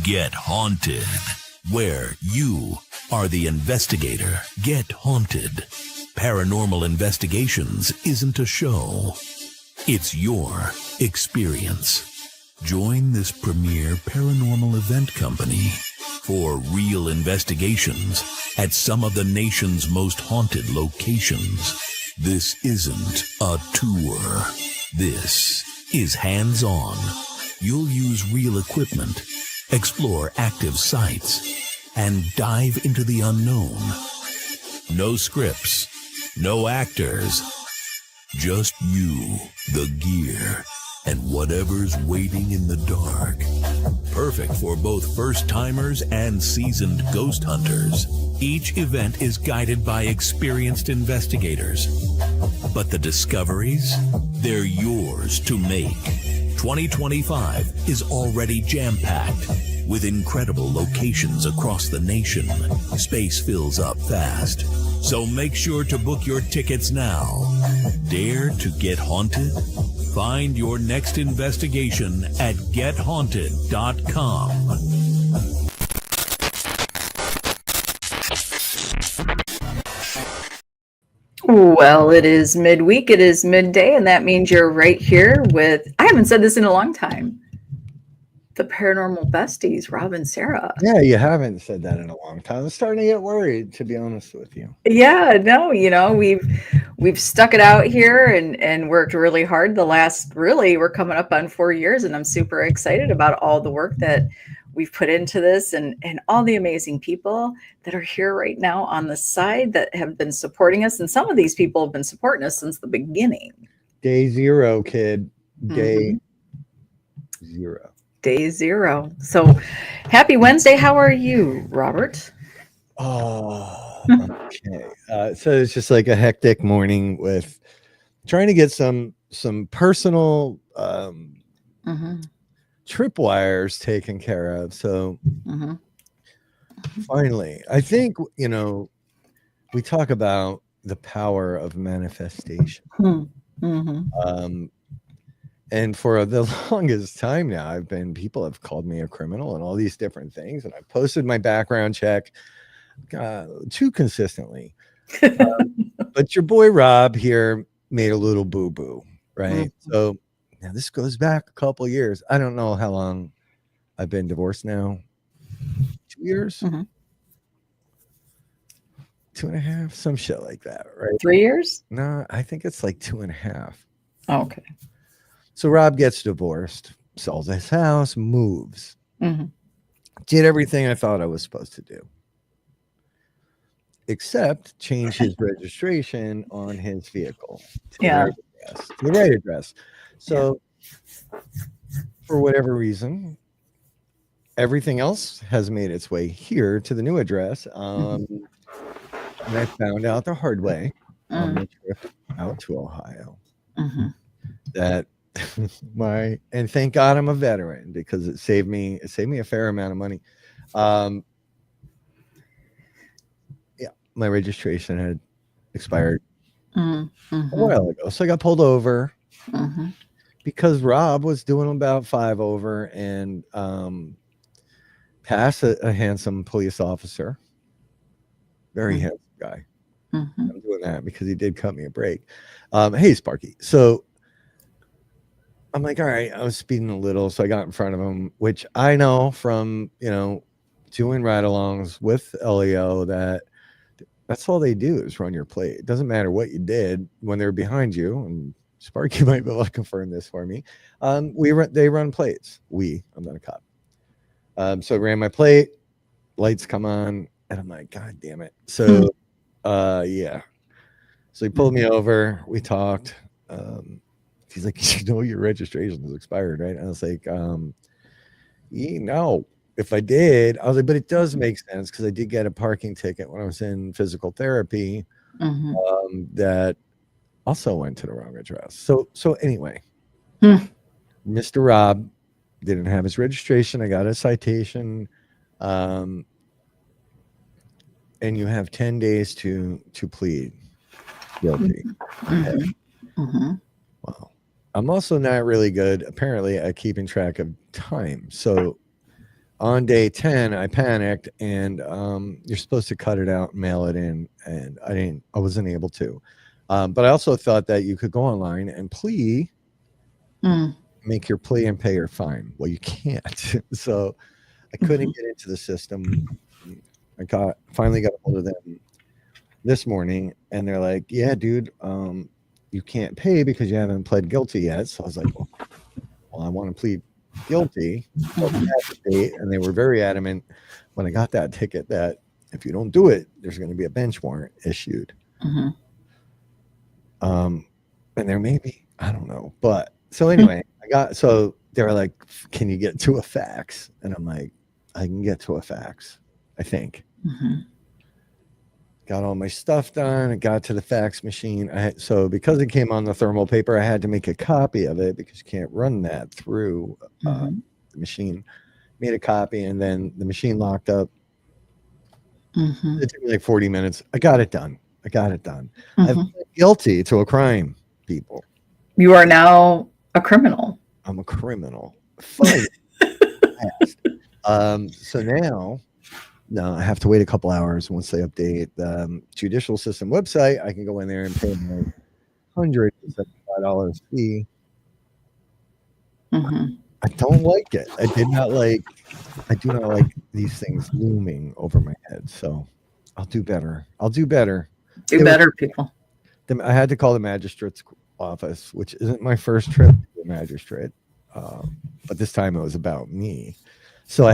Get Haunted, where you are the investigator. Get Haunted. Paranormal Investigations isn't a show. It's your experience. Join this premier paranormal event company for real investigations at some of the nation's most haunted locations. This isn't a tour. This is hands-on. You'll use real equipment, explore active sites, and dive into the unknown. No scripts, no actors, just you, the gear, and whatever's waiting in the dark. Perfect for both first-timers and seasoned ghost hunters. Each event is guided by experienced investigators. But the discoveries, they're yours to make. 2025 is already jam-packed with incredible locations across the nation. Space fills up fast, so make sure to book your tickets now. Dare to get haunted? Find your next investigation at gethaunted.com. Well, it is midweek, it is midday, and that means you're right here with, I haven't said this in a long time, the paranormal besties, Rob and Sara. Yeah, you haven't said that in a long time. I'm starting to get worried, to be honest with you. Yeah, no, we've stuck it out here and worked really hard. We're coming up on 4 years, and I'm super excited about all the work that we've put into this and all the amazing people that are here right now on the side that have been supporting us. And some of these people have been supporting us since the beginning. Day zero, kid. Day zero. Day zero. So happy Wednesday. How are you, Robert? Oh, okay. So it's just like a hectic morning with trying to get some personal tripwires taken care of. So finally, I think, we talk about the power of manifestation. And for the longest time now, people have called me a criminal and all these different things. And I posted my background check too consistently. But your boy Rob here made a little boo-boo, right? So now this goes back a couple of years. I don't know how long I've been divorced now. 2 years? 2.5, some shit like that, right? 3 years? No, I think it's like 2.5. Oh, okay. So Rob gets divorced, sells his house, moves. Did everything I thought I was supposed to do, except change his registration on his vehicle to the right address. So for whatever reason, everything else has made its way here to the new address. And I found out the hard way on the trip out to Ohio that and thank God I'm a veteran, because it saved me a fair amount of money. My registration had expired a while ago, so I got pulled over because Rob was doing about 5 over and passed a handsome police officer, very handsome guy. I'm doing that because he did cut me a break. Hey, Sparky. So I'm like, all right, I was speeding a little, so I got in front of him, which I know from, doing ride-alongs with LEO that's all they do is run your plate. It doesn't matter what you did when they're behind you, and Sparky might be able to confirm this for me. They run plates. I'm not a cop. So I ran my plate, lights come on, and I'm like, God damn it. So, So he pulled me over. We talked. He's like, your registration is expired, right? And I was like, no. If I did, I was like, but it does make sense because I did get a parking ticket when I was in physical therapy that also went to the wrong address. So anyway, Mr. Rob didn't have his registration. I got a citation. And you have 10 days to plead guilty. Wow. I'm also not really good, apparently, at keeping track of time. So on day 10, I panicked, and you're supposed to cut it out and mail it in, and I wasn't able to. But I also thought that you could go online and make your plea and pay your fine. Well, you can't. So I couldn't get into the system. I finally got a hold of them this morning, and they're like, "Yeah, dude, you can't pay because you haven't pled guilty yet." So I was like, "Well, I want to plead guilty." And they were very adamant when I got that ticket that if you don't do it, there's going to be a bench warrant issued. And there may be, I don't know, but so anyway, so they were like, "Can you get to a fax?" And I'm like, "I can get to a fax, I think." Got all my stuff done. I got to the fax machine. So because it came on the thermal paper, I had to make a copy of it because you can't run that through the machine. Made a copy, and then the machine locked up. It took me like 40 minutes. I got it done. I'm guilty to a crime, people. You are now a criminal. I'm a criminal. Fine. So now I have to wait a couple hours. Once they update the judicial system website, I can go in there and pay my $175 fee. I don't like it. I do not like these things looming over my head. So I'll do better. Do better, people. I had to call the magistrate's office, which isn't my first trip to the magistrate. But this time it was about me. So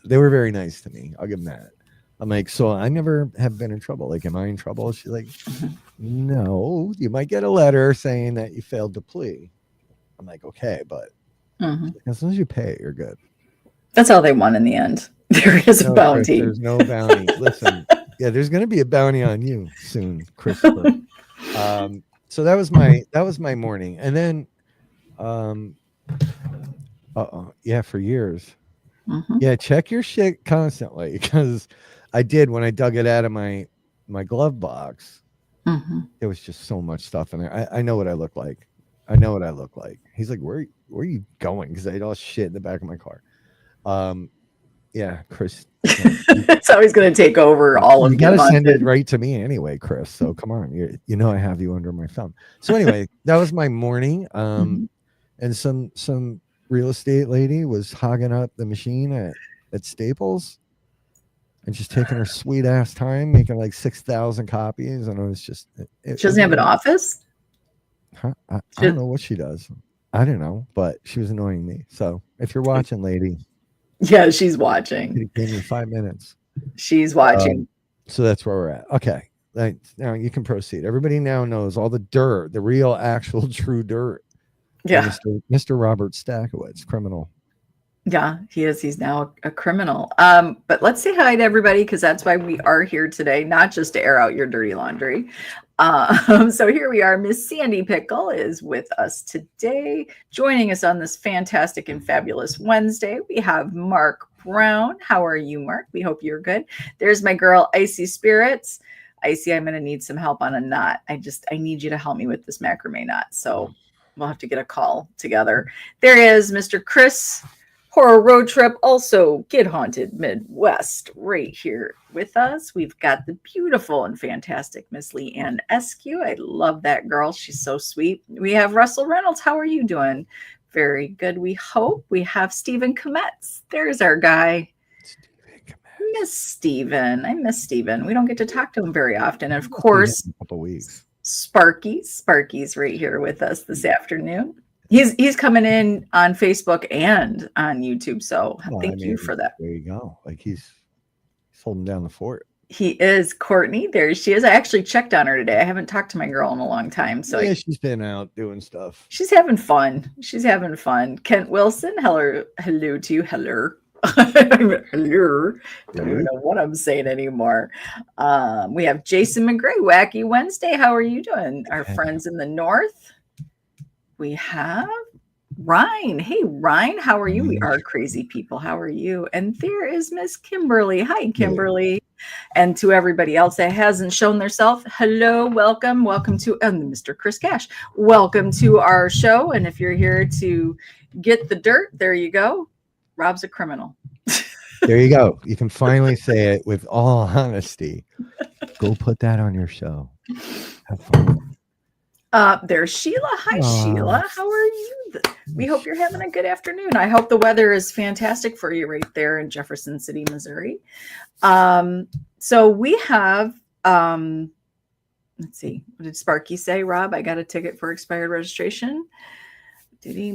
they were very nice to me. I'll give them that. I'm like, "So I never have been in trouble. Like, am I in trouble?" She's like, "No, you might get a letter saying that you failed to plea." I'm like, "Okay, but as soon as you pay, you're good." That's all they want in the end. There is a bounty. There's no bounty. Listen, yeah, there's going to be a bounty on you soon, Christopher. So that was my morning, and then, for years. Yeah, check your shit constantly, because I did when I dug it out of my glove box. There was just so much stuff in there. I know what I look like. He's like, where are you going? Because I had all shit in the back of my car. Yeah, Chris. It's always going to take over all of you. Got to send it right to me anyway, Chris. So come on, you know I have you under my thumb. So anyway, that was my morning. And some real estate lady was hogging up the machine at Staples and just taking her sweet ass time, making like 6,000 copies. And it was just, she doesn't have an office. I don't know what she does. I don't know, but she was annoying me. So if you're watching, lady. Yeah, she's watching. It gave me 5 minutes. She's watching. So that's where we're at. Okay. Now you can proceed. Everybody now knows all the dirt, the real, actual, true dirt. Yeah. Mr. Robert Stackowitz, criminal. Yeah, he is. He's now a criminal. But let's say hi to everybody, because that's why we are here today, not just to air out your dirty laundry. So here we are. Miss Sandy Pickle is with us today, joining us on this fantastic and fabulous Wednesday. We have Mark Brown. How are you, Mark? We hope you're good. There's my girl, Icy Spirits. Icy, I'm going to need some help on a knot. I need you to help me with this macrame knot. So we'll have to get a call together. There is Mr. Chris, Horror Road Trip, also Get Haunted Midwest, right here with us. We've got the beautiful and fantastic Miss Leanne Eskew. I love that girl. She's so sweet. We have Russell Reynolds. How are you doing? Very good, we hope. We have Stephen Kometz. There's our guy. Miss Stephen. I miss Stephen. We don't get to talk to him very often. And of course, a couple weeks. Sparky's right here with us this afternoon. He's coming in on Facebook and on YouTube. So thank you for that. There you go. Like he's holding down the fort. He is. Courtney, there she is. I actually checked on her today. I haven't talked to my girl in a long time. So yeah, she's been out doing stuff. She's having fun. Kent Wilson, hello to you. Hello. Hello. Don't even know what I'm saying anymore. We have Jason McGray, Wacky Wednesday. How are you doing? Our friends in the north. We have Ryan. Hey, Ryan, how are you? We are crazy people. How are you? And there is Miss Kimberly. Hi, Kimberly. And to everybody else that hasn't shown theirself, hello, welcome to Mr. Chris Cash. Welcome to our show. And if you're here to get the dirt, there you go. Rob's a criminal. There you go. You can finally say it with all honesty. Go put that on your show. Have fun. There's Sheila. Hi, Aw. Sheila. How are you? We hope you're having a good afternoon. I hope the weather is fantastic for you right there in Jefferson City, Missouri. So we have, let's see, what did Sparky say, Rob? I got a ticket for expired registration. Did he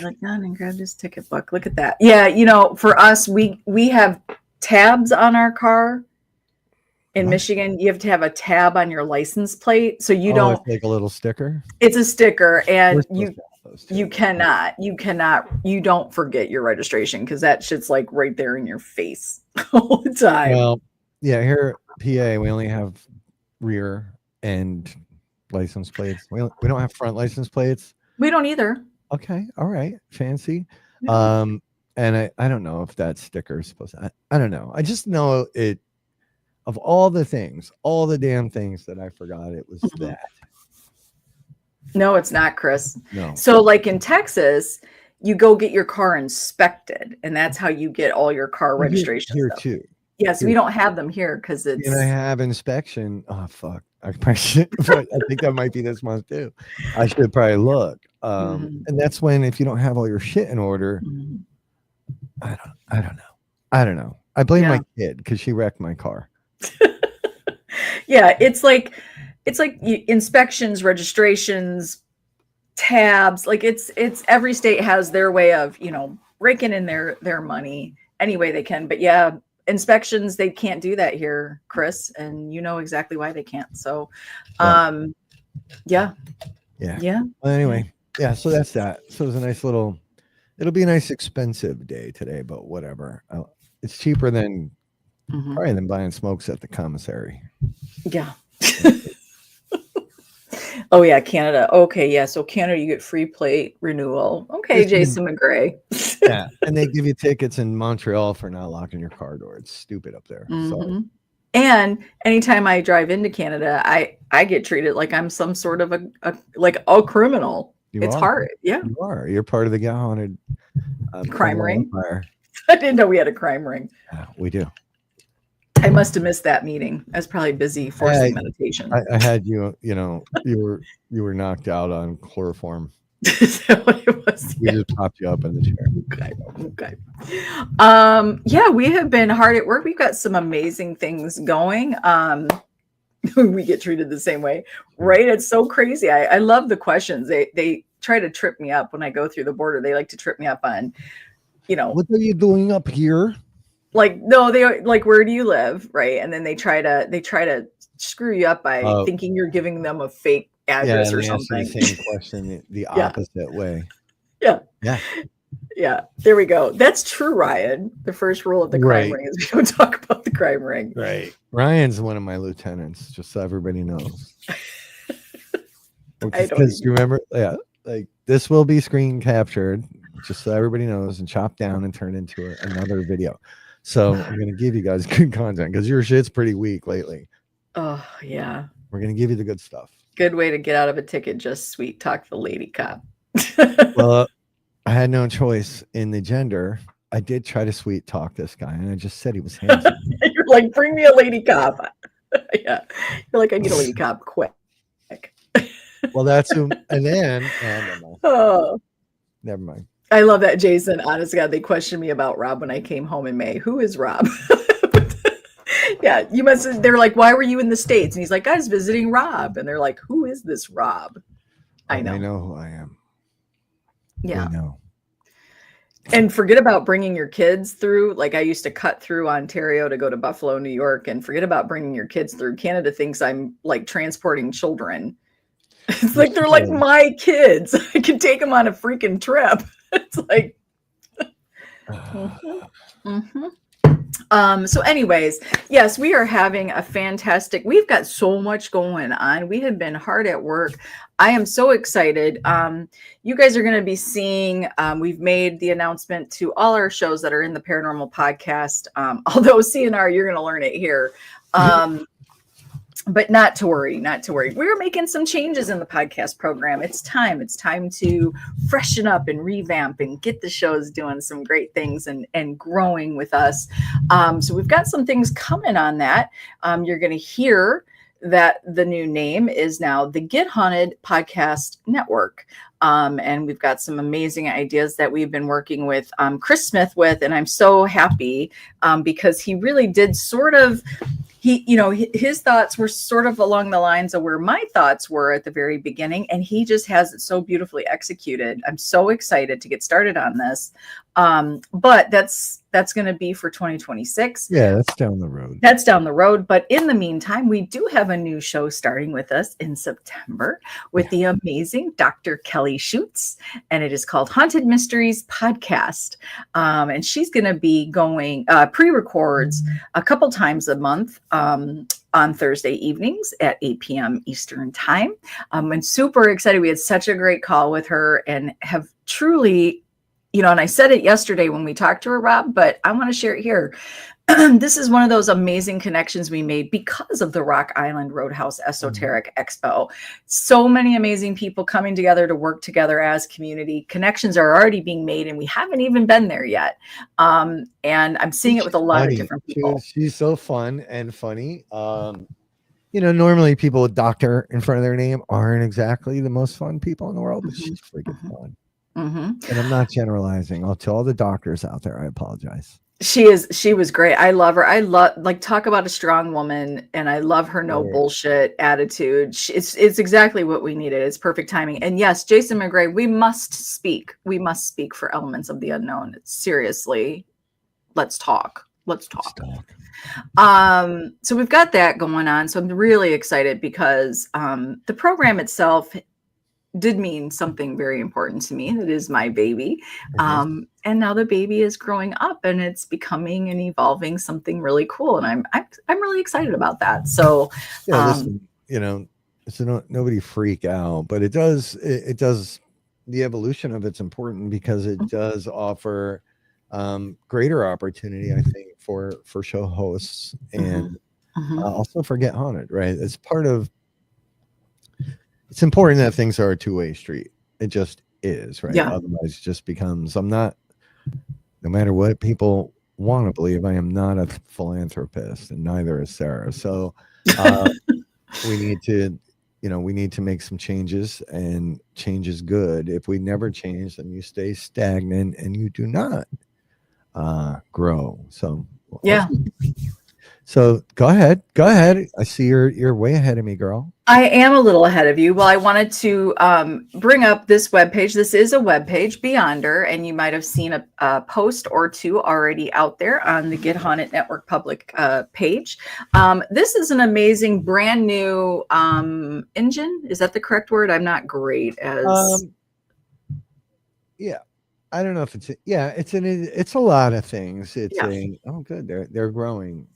like done and grabbed his ticket book? Look at that. Yeah, for us, we have tabs on our car. In Michigan, you have to have a tab on your license plate, so you don't. It's like a little sticker. It's a sticker, and you don't forget your registration because that shit's like right there in your face all the time. Well, yeah, here at PA, we only have rear end license plates. We don't have front license plates. We don't either. Okay, all right, fancy. Yeah. And I don't know if that sticker is supposed to. I don't know. I just know it. Of all the things, all the damn things that I forgot, it was that. No, it's not, Chris. No. So like in Texas, you go get your car inspected, and that's how you get all your car registration here stuff. too. Yes, we don't have them here because it's. And I have inspection. Oh fuck! I probably should. I think that might be this month too. I should probably look. And that's when, if you don't have all your shit in order, I don't know. I blame my kid because she wrecked my car. Yeah, it's like inspections, registrations, tabs. Like it's every state has their way of raking in their money any way they can. But yeah, inspections, they can't do that here, Chris, and you know exactly why they can't. So, yeah. Well, anyway, yeah. So that's that. So it was a nice little. It'll be a nice expensive day today, but whatever. It's cheaper than. Probably than buying smokes at the commissary. Yeah. Oh yeah, Canada. Okay, yeah. So Canada, you get free plate renewal. Okay, Jason McGray. Yeah, and they give you tickets in Montreal for not locking your car door. It's stupid up there. So. And anytime I drive into Canada, I get treated like I'm some sort of a criminal. It's hard. Yeah, you are. You're part of the haunted crime ring. Empire. I didn't know we had a crime ring. Yeah, we do. I must have missed that meeting. I was probably busy forcing meditation. I had you were knocked out on chloroform. Is that what it was? We just popped you up in the chair. Okay. Yeah, we have been hard at work. We've got some amazing things going. We get treated the same way, right? It's so crazy. I love the questions. They try to trip me up when I go through the border. They like to trip me up on, what are you doing up here? Like, no, they like, where do you live? Right. And then they try to screw you up by thinking you're giving them a fake address or something. The same question the opposite way. Yeah. There we go. That's true, Ryan. The first rule of the crime ring is we don't talk about the crime ring. Right. Ryan's one of my lieutenants, just so everybody knows. Because remember, like this will be screen captured, just so everybody knows, and chopped down and turned into another video. So I'm going to give you guys good content because your shit's pretty weak lately. Oh, yeah. We're going to give you the good stuff. Good way to get out of a ticket. Just sweet talk the lady cop. Well, I had no choice in the gender. I did try to sweet talk this guy, and I just said he was handsome. You're like, bring me a lady cop. Yeah. You're like, I need a lady cop quick. Well, that's who. And then, never mind. I love that, Jason. Honest to God, they questioned me about Rob when I came home in May. Who is Rob? Yeah, you must. They're like, why were you in the States? And he's like, I was visiting Rob. And they're like, who is this Rob? I know. I know who I am. Yeah. I know. And forget about bringing your kids through. Like I used to cut through Ontario to go to Buffalo, New York, and forget about bringing your kids through. Canada thinks I'm like transporting children. It's like they're like my kids. I can take them on a freaking trip. It's like, so anyways, yes, we are having a fantastic, we've got so much going on. We have been hard at work. I am so excited. You guys are going to be seeing, we've made the announcement to all our shows that are in the Paranormal Podcast. Although CNR, you're going to learn it here. but not to worry, not to worry. We're making some changes in the podcast program. It's time to freshen up and revamp and get the shows doing some great things and growing with us. So we've got some things coming on that. You're going to hear that the new name is now the Get Haunted Podcast Network. And we've got some amazing ideas that we've been working with Chris Smith with, and I'm so happy because he really did sort of, his thoughts were sort of along the lines of where my thoughts were at the very beginning, and he just has it so beautifully executed. I'm so excited to get started on this. But that's going to be for 2026. Yeah, that's down the road. That's down the road. But in the meantime, we do have a new show starting with us in September with the amazing Dr. Kelly Schutz, and it is called Haunted Mysteries Podcast. And she's going to be going pre-records a couple times a month on Thursday evenings at 8 p.m. Eastern time. I'm super excited. We had such a great call with her and have truly, and I said it yesterday when we talked to her, Rob, but I want to share it here. This is one of those amazing connections we made because of the Rock Island Roadhouse Esoteric Expo. So many amazing people coming together to work together as community. Connections are already being made, and we haven't even been there yet. And I'm seeing it with a lot of different people. She's so fun and funny. Normally people with doctor in front of their name aren't exactly the most fun people in the world, but she's freaking fun. And I'm not generalizing. To all the doctors out there, I apologize. She was great. I love her. I love, talk about a strong woman, and I love her no bullshit attitude. It's exactly what we needed. It's perfect timing. And yes, Jason McGray, we must speak for Elements of the Unknown. Seriously, let's talk. So we've got that going on. So I'm really excited because the program itself did mean something very important to me. It is my baby. And now the baby is growing up and it's becoming and evolving something really cool. And I'm really excited about that. So, listen, so nobody freak out, but it does, the evolution of it's important because it does offer greater opportunity, I think, for show hosts and also for Get Haunted, right? It's important that things are a two-way street. It just is, right? Yeah. Otherwise, it just becomes, no matter what people want to believe, I am not a philanthropist, and neither is Sarah. So we need to make some changes, and change is good. If we never change, then you stay stagnant and you do not grow. So yeah. So go ahead. I see you're way ahead of me, girl. I am a little ahead of you. Well, I wanted to bring up this webpage. This is a webpage, Beyonder, and you might have seen a post or two already out there on the Get Haunted Network public page. This is an amazing brand new engine. Is that the correct word? I'm not great as. Yeah. I don't know if it's it's a lot of things. It's good. They're growing.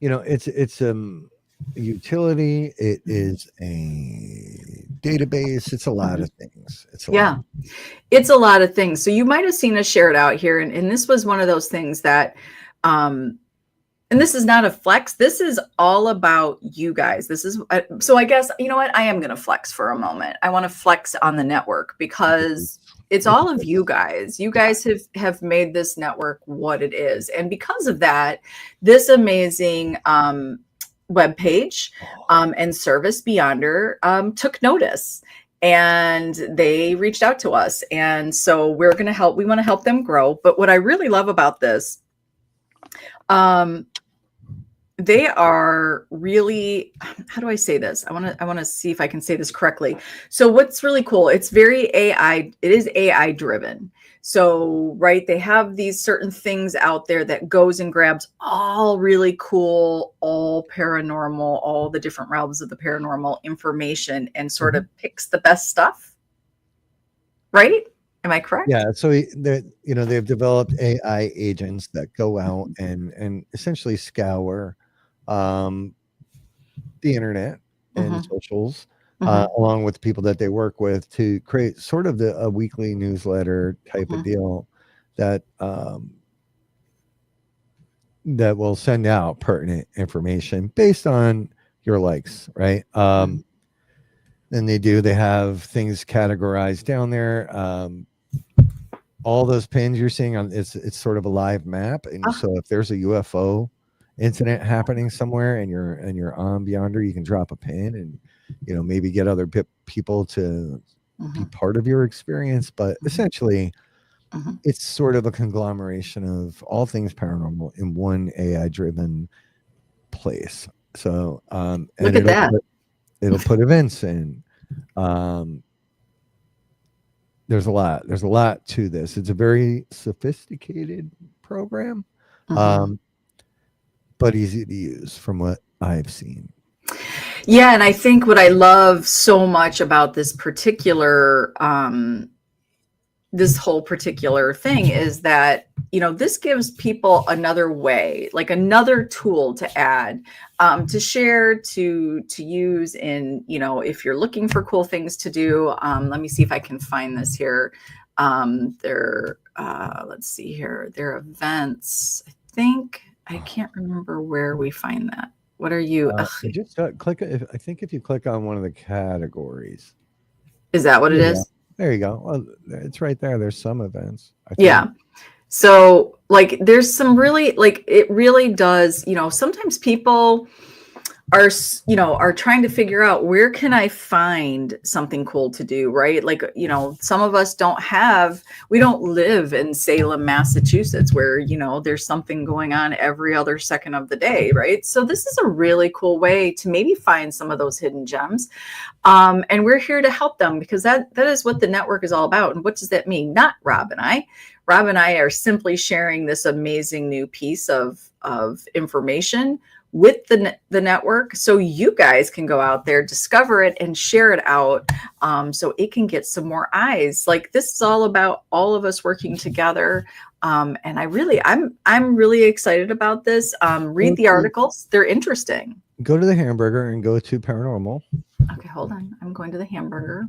It's utility. It is a database. It's a lot of things. It's a lot of things. So you might have seen us share it out here, and this was one of those things that and this is not a flex. This is all about you guys. This is so I guess, you know what? I am going to flex for a moment. I want to flex on the network because it's all of you guys. You guys have made this network what it is. And because of that, this amazing webpage and service Beyonder took notice. And they reached out to us. And so we're going to help. We want to help them grow. But what I really love about this, they are really, how do I say this? I want to see if I can say this correctly. So what's really cool, it's very AI, it is AI driven. So, right, they have these certain things out there that goes and grabs all really cool, all paranormal, all the different realms of the paranormal information and sort of picks the best stuff. Right? Am I correct? Yeah. So they've developed AI agents that go out and essentially scour the internet and socials, along with people that they work with, to create sort of a weekly newsletter type of deal that that will send out pertinent information based on your likes, right? And they have things categorized down there. All those pins you're seeing on it's sort of a live map, and so if there's a UFO incident happening somewhere and you're on Beyonder, you can drop a pin and maybe get other people to be part of your experience. But essentially, it's sort of a conglomeration of all things paranormal in one AI-driven place. So, and Look at that. It'll put events in. There's a lot to this. It's a very sophisticated program, but easy to use from what I've seen. Yeah, and I think what I love so much about this whole particular thing is that this gives people another way, like another tool to add, to share, to use in, if you're looking for cool things to do. Let me see if I can find this here. Let's see here, their events. I can't remember where we find that. What are you? Just click. I think if you click on one of the categories, is that what it is? There you go. Well, it's right there. There's some events. Yeah. So there's some really, it really does, sometimes people are trying to figure out, where can I find something cool to do, right? Some of us we don't live in Salem, Massachusetts, where, there's something going on every other second of the day, right? So this is a really cool way to maybe find some of those hidden gems. And we're here to help them, because that is what the network is all about. And what does that mean? Not Rob and I. Rob and I are simply sharing this amazing new piece of information with the network, so you guys can go out there, discover it, and share it out, so it can get some more eyes. This is all about all of us working together, and I'm really excited about this. Read the articles; they're interesting. Go to the hamburger and go to paranormal. Okay, hold on. I'm going to the hamburger.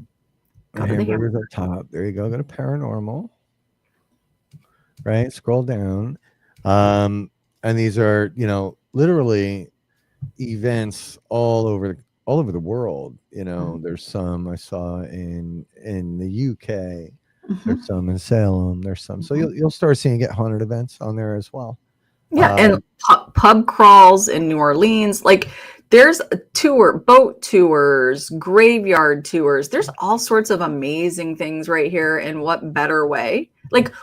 The hamburger's up top. There you go. Go to paranormal. Right. Scroll down, and these are literally events all over the world. There's some I saw in the UK. There's some in Salem. There's some. So you'll start seeing haunted events on there as well. Yeah, and pub crawls in New Orleans. There's boat tours, graveyard tours. There's all sorts of amazing things right here. And what better way?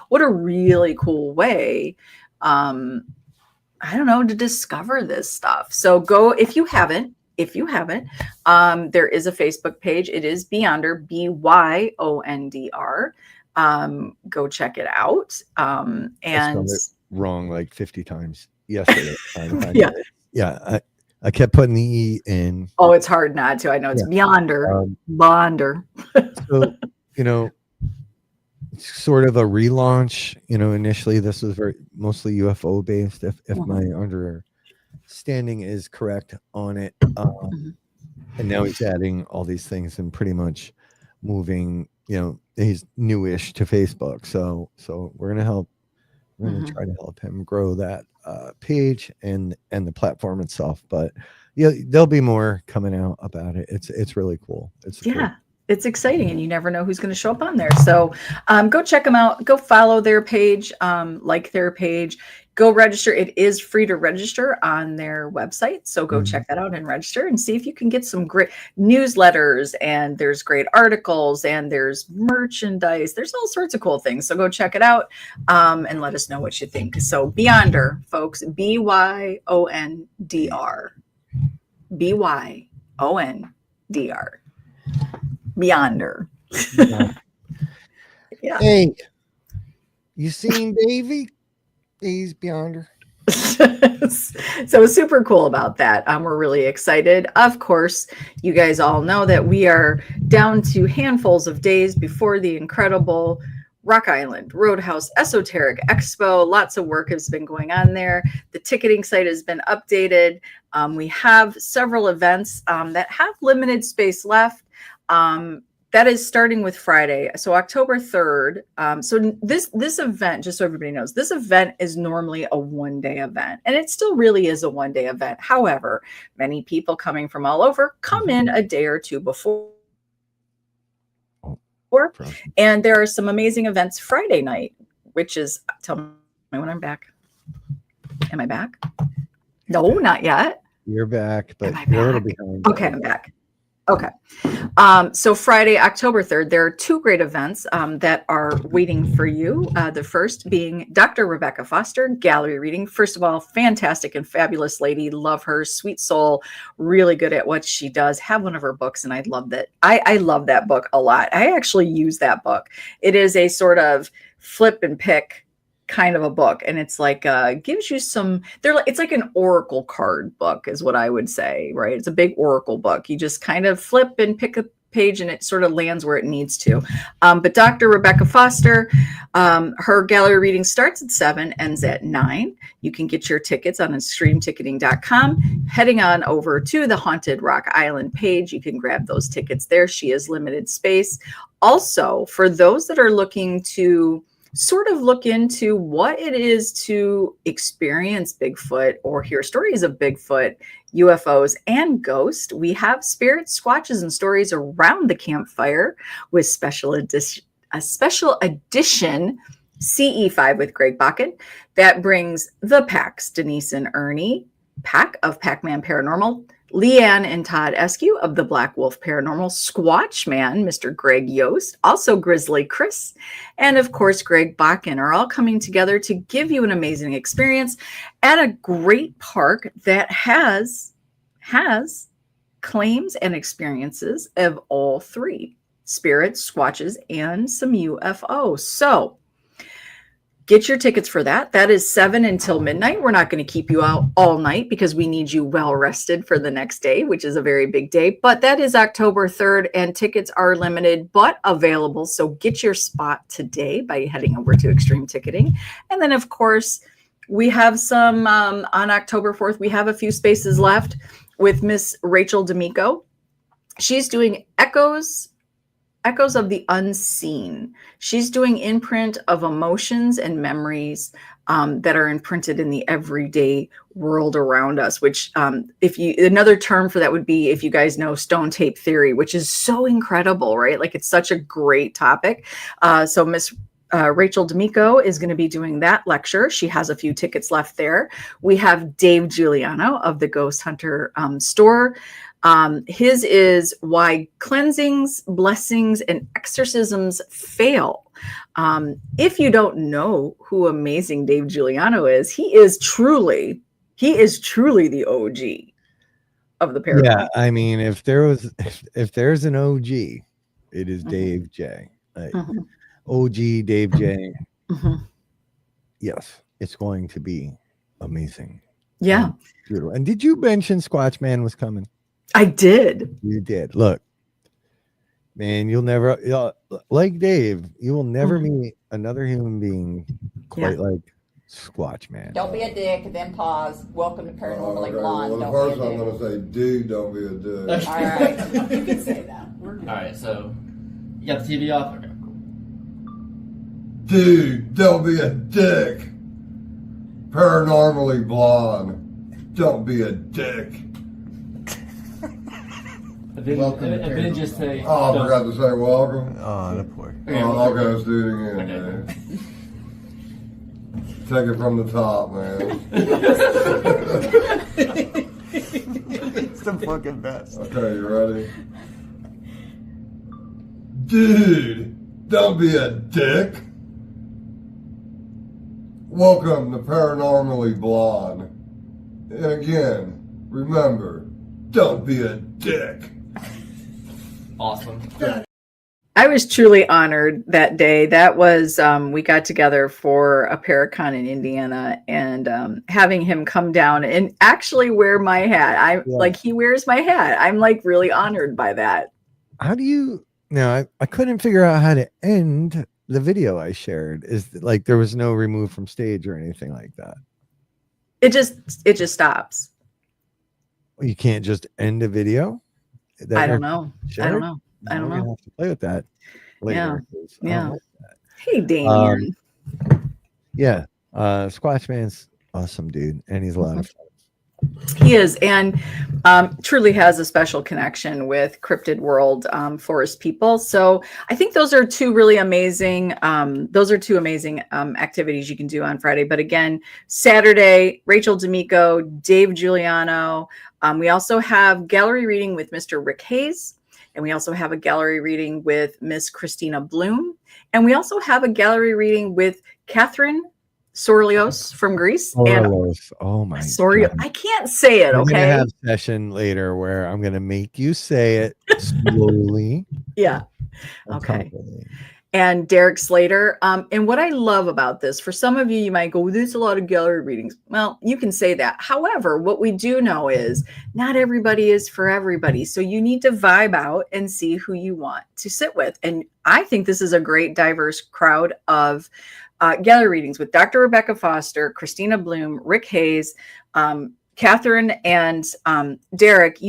What a really cool way. I don't know, to discover this stuff. So go, if you haven't, there is a Facebook page. It is Beyonder, BYONDR. Go check it out. And I spelled it wrong 50 times yesterday. Yeah. I kept putting the E in. Oh, it's hard not to. I know it's Beyonder. Bonder. So, sort of a relaunch. Initially this was mostly UFO based, if my understanding is correct on it. And now he's adding all these things and pretty much moving, he's newish to Facebook. So we're going to try to help him grow that page and the platform itself. But there'll be more coming out about it. It's really cool. It's exciting, and you never know who's going to show up on there. So go check them out. Go follow their page, like their page. Go register. It is free to register on their website. So go check that out and register and see if you can get some great newsletters, and there's great articles, and there's merchandise. There's all sorts of cool things. So go check it out, and let us know what you think. So Beyonder, folks, BYONDR. BYONDR. Beyonder. Yeah. Hey, you seen Davey? He's Beyonder. So super cool about that. We're really excited. Of course, you guys all know that we are down to handfuls of days before the incredible Rock Island Roadhouse Esoteric Expo. Lots of work has been going on there. The ticketing site has been updated. We have several events that have limited space left. That is starting with Friday. So October 3rd. So this event, just so everybody knows, this event is normally a one-day event, and it still really is a one-day event. However, many people coming from all over come in a day or two before. And there are some amazing events Friday night, which is, tell me when I'm back. Am I back? No, not yet. You're back, but you're a little behind. Okay, I'm back. Okay. So Friday, October 3rd, there are two great events that are waiting for you. The first being Dr. Rebecca Foster, gallery reading. First of all, fantastic and fabulous lady. Love her, sweet soul, really good at what she does. Have one of her books, and I love that. I love that book a lot. I actually use that book. It is a sort of flip and pick kind of a book, and it's like gives you some, it's like an oracle card book is what I would say, right? It's a big oracle book. You just kind of flip and pick a page and it sort of lands where it needs to. But Dr. Rebecca Foster, her gallery reading starts at 7, ends at 9. You can get your tickets on extremeticketing.com. Heading on over to the Haunted Rock Island page, you can grab those tickets there. She is limited space. Also, for those that are looking to sort of look into what it is to experience Bigfoot or hear stories of Bigfoot, UFOs, and ghosts, we have spirits, squatches, and stories around the campfire with a special edition CE5 with Greg Bakken that brings the Packs, Denise and Ernie, Pack of Pac-Man Paranormal, Leanne and Todd Eskew of the Black Wolf Paranormal, Squatch Man, Mr. Greg Yost, also Grizzly Chris, and of course Greg Bakken are all coming together to give you an amazing experience at a great park that has claims and experiences of all three: spirits, squatches, and some UFOs. So get your tickets for that. That is 7 until midnight. We're not going to keep you out all night because we need you well rested for the next day, which is a very big day. But that is October 3rd, and tickets are limited but available. So get your spot today by heading over to Extreme Ticketing. And then, of course, we have some on October 4th. We have a few spaces left with Miss Rachel D'Amico. She's doing Echoes of the Unseen. She's doing imprint of emotions and memories that are imprinted in the everyday world around us, which another term for that would be, if you guys know, stone tape theory, which is so incredible, right? Like, it's such a great topic. So Miss Rachel D'Amico is going to be doing that lecture. She has a few tickets left there. We have Dave Giuliano of the Ghost Hunter store. His is Why Cleansings, Blessings, and Exorcisms Fail. If you don't know who amazing Dave Giuliano is, he is truly the OG of the paranormal. Yeah, I mean, if there's an OG, it is Dave J. OG Dave J. Yes, it's going to be amazing. Yeah. Beautiful. And did you mention Squatch Man was coming? I did. You did. Look, man, you'll never, like Dave, you will never meet another human being quite like Squatch Man. Don't be a dick, then pause. Welcome to Paranormally Blonde. Well, Don't first be a I'm dick. going to say, dude, don't be a dick. All right. You can say that. We're good. All right, so you got the TV off. Okay, cool. Dude, don't be a dick. Paranormally Blonde. Don't be a dick. And then just say. Oh, I forgot to say welcome. Oh, the poor. Okay, Oh, okay, let's do it again, Okay. man. Take it from the top, man. It's the fucking best. Okay, you ready? Dude, don't be a dick. Welcome to Paranormally Blonde. And again, remember, don't be a dick. Awesome. I was truly honored that day. That was, we got together for a Paracon in Indiana, and having him come down and actually wear my hat. Like, he wears my hat. I'm like really honored by that. How do you, now I couldn't figure out how to end the video I shared. Is like, there was no remove from stage or anything like that. It just stops. You can't just end a video? I don't know. I don't know. I don't We're gonna know. have to play with that later. 'Cause I don't Yeah. like Hey, Damien. yeah. Squatch Man's awesome, dude, and he's a lot of fun. He is, and truly has a special connection with Cryptid World Forest people. So I think those are two really amazing. Activities you can do on Friday. But again, Saturday, Rachel D'Amico, Dave Giuliano. We also have gallery reading with Mr. Rick Hayes, and we also have a gallery reading with Miss Christina Bloom, and we also have a gallery reading with Catherine Sorlios from Greece. Sorlos. Oh my Sorry, God. I can't say it. We're Okay. gonna have a session later where I'm gonna make you say it slowly. Yeah. and Okay. confidently. And Derek Slater. And what I love about this, for some of you, you might go, there's a lot of gallery readings. Well, you can say that. However, what we do know is not everybody is for everybody. So you need to vibe out and see who you want to sit with. And I think this is a great diverse crowd of gallery readings with Dr. Rebecca Foster, Christina Bloom, Rick Hayes, Catherine, and Derek.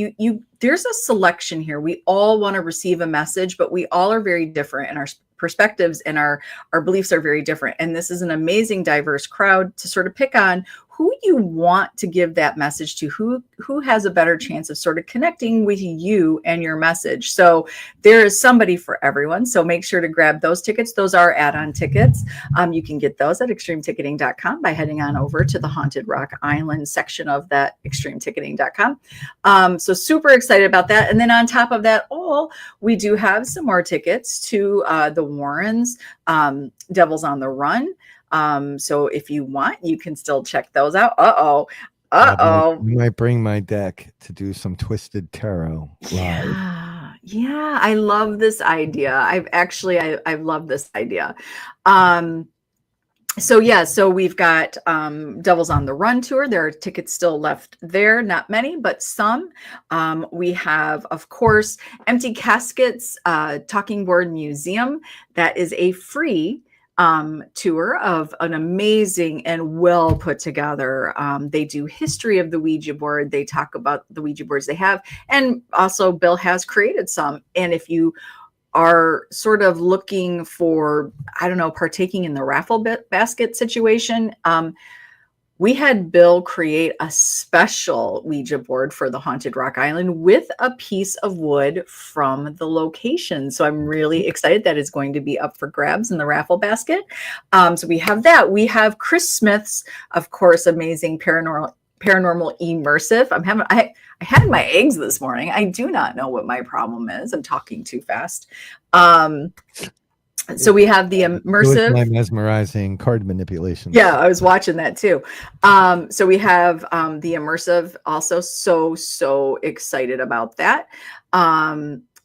There's a selection here. We all want to receive a message, but we all are very different, and our perspectives and our beliefs are very different. And this is an amazing, diverse crowd to sort of pick on who you want to give that message to, who has a better chance of sort of connecting with you and your message. So there is somebody for everyone. So make sure to grab those tickets. Those are add-on tickets. You can get those at extremeticketing.com by heading on over to the Haunted Rock Island section of that extremeticketing.com. So super excited about that. And then on top of that all, we do have some more tickets to the Warrens, Devils on the Run. So if you want, you can still check those out. You might bring my deck to do some Twisted Tarot live. Yeah, I love this idea. I've loved this idea. So we've got Devils on the Run tour. There are tickets still left there, not many, but some. We have, of course, Empty Caskets Talking Board Museum. That is a free tour of an amazing and well put together. They do history of the Ouija board. They talk about the Ouija boards they have, and also Bill has created some. And if you are sort of looking for, I don't know, partaking in the raffle basket situation, we had Bill create a special Ouija board for the Haunted Rock Island with a piece of wood from the location. So I'm really excited that it's going to be up for grabs in the raffle basket. So we have that. We have Chris Smith's, of course, amazing paranormal immersive. I had my eggs this morning. I do not know what my problem is. I'm talking too fast. So we have the immersive. My mesmerizing card manipulation. Yeah, I was watching that too. So we have the immersive also. So excited about that.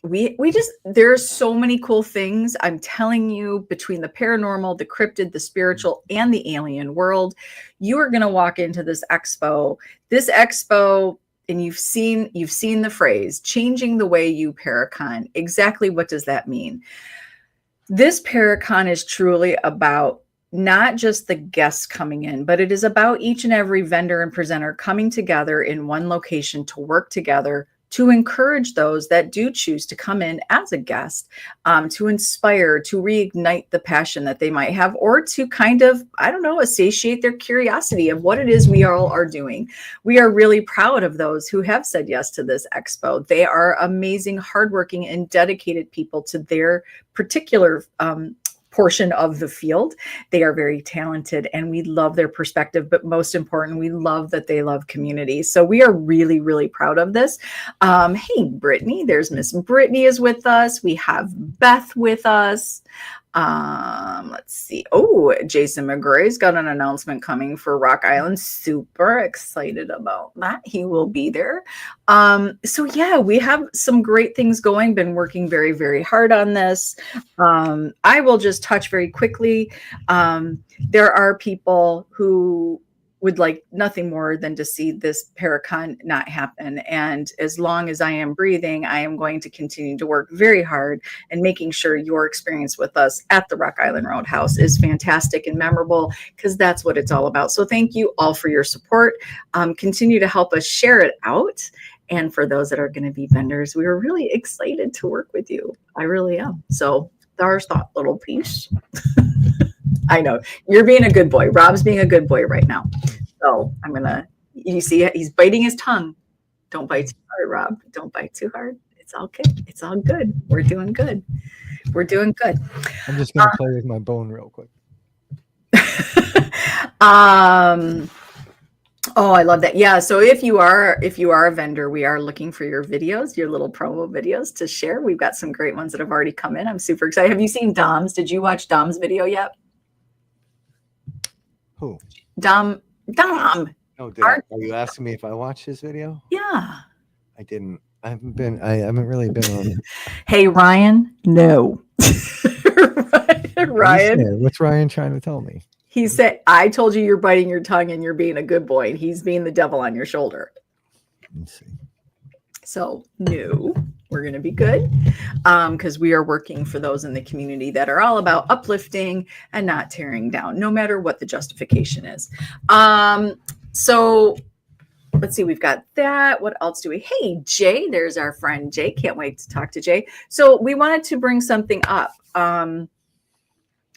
There's so many cool things. I'm telling you, between the paranormal, the cryptid, the spiritual, and the alien world, you are going to walk into this expo. And you've seen the phrase, changing the way you Paracon. Exactly what does that mean? This Paracon is truly about not just the guests coming in, but it is about each and every vendor and presenter coming together in one location to work together to encourage those that do choose to come in as a guest, to inspire, to reignite the passion that they might have, or to kind of, I don't know, satiate their curiosity of what it is we all are doing. We are really proud of those who have said yes to this expo. They are amazing, hardworking, and dedicated people to their particular portion of the field. They are very talented and we love their perspective, but most important, we love that they love community. So we are really, really proud of this. Hey, Brittany, there's Miss Brittany is with us. We have Beth with us. Let's see. Oh, Jason McGray's got an announcement coming for Rock Island. Super excited about that. He will be there. So yeah, we have some great things going. Been working very, very hard on this. I will just touch very quickly. There are people who would like nothing more than to see this Paracon not happen. And as long as I am breathing, I am going to continue to work very hard and making sure your experience with us at the Rock Island Roadhouse is fantastic and memorable, because that's what it's all about. So thank you all for your support. Continue to help us share it out. And for those that are going to be vendors, we are really excited to work with you. I really am. So there's that little piece. I know you're being a good boy. Rob's being a good boy right now. So you see, he's biting his tongue. Don't bite too hard, Rob. Don't bite too hard. It's all good. It's all good. We're doing good. We're doing good. I'm just going to play with my bone real quick. Oh, I love that. Yeah. So if you are a vendor, we are looking for your videos, your little promo videos to share. We've got some great ones that have already come in. I'm super excited. Have you seen Dom's? Did you watch Dom's video yet? Who? Dom. No, are you asking me if I watched his video? Yeah. I didn't. I haven't really been on. Hey, Ryan. No. Ryan. What's Ryan trying to tell me? He said, I told you you're biting your tongue and you're being a good boy, and he's being the devil on your shoulder. Let's see. So, no, we're going to be good because we are working for those in the community that are all about uplifting and not tearing down, no matter what the justification is. So let's see, we've got that. What else do we? Hey, Jay, there's our friend Jay. Can't wait to talk to Jay. So we wanted to bring something up.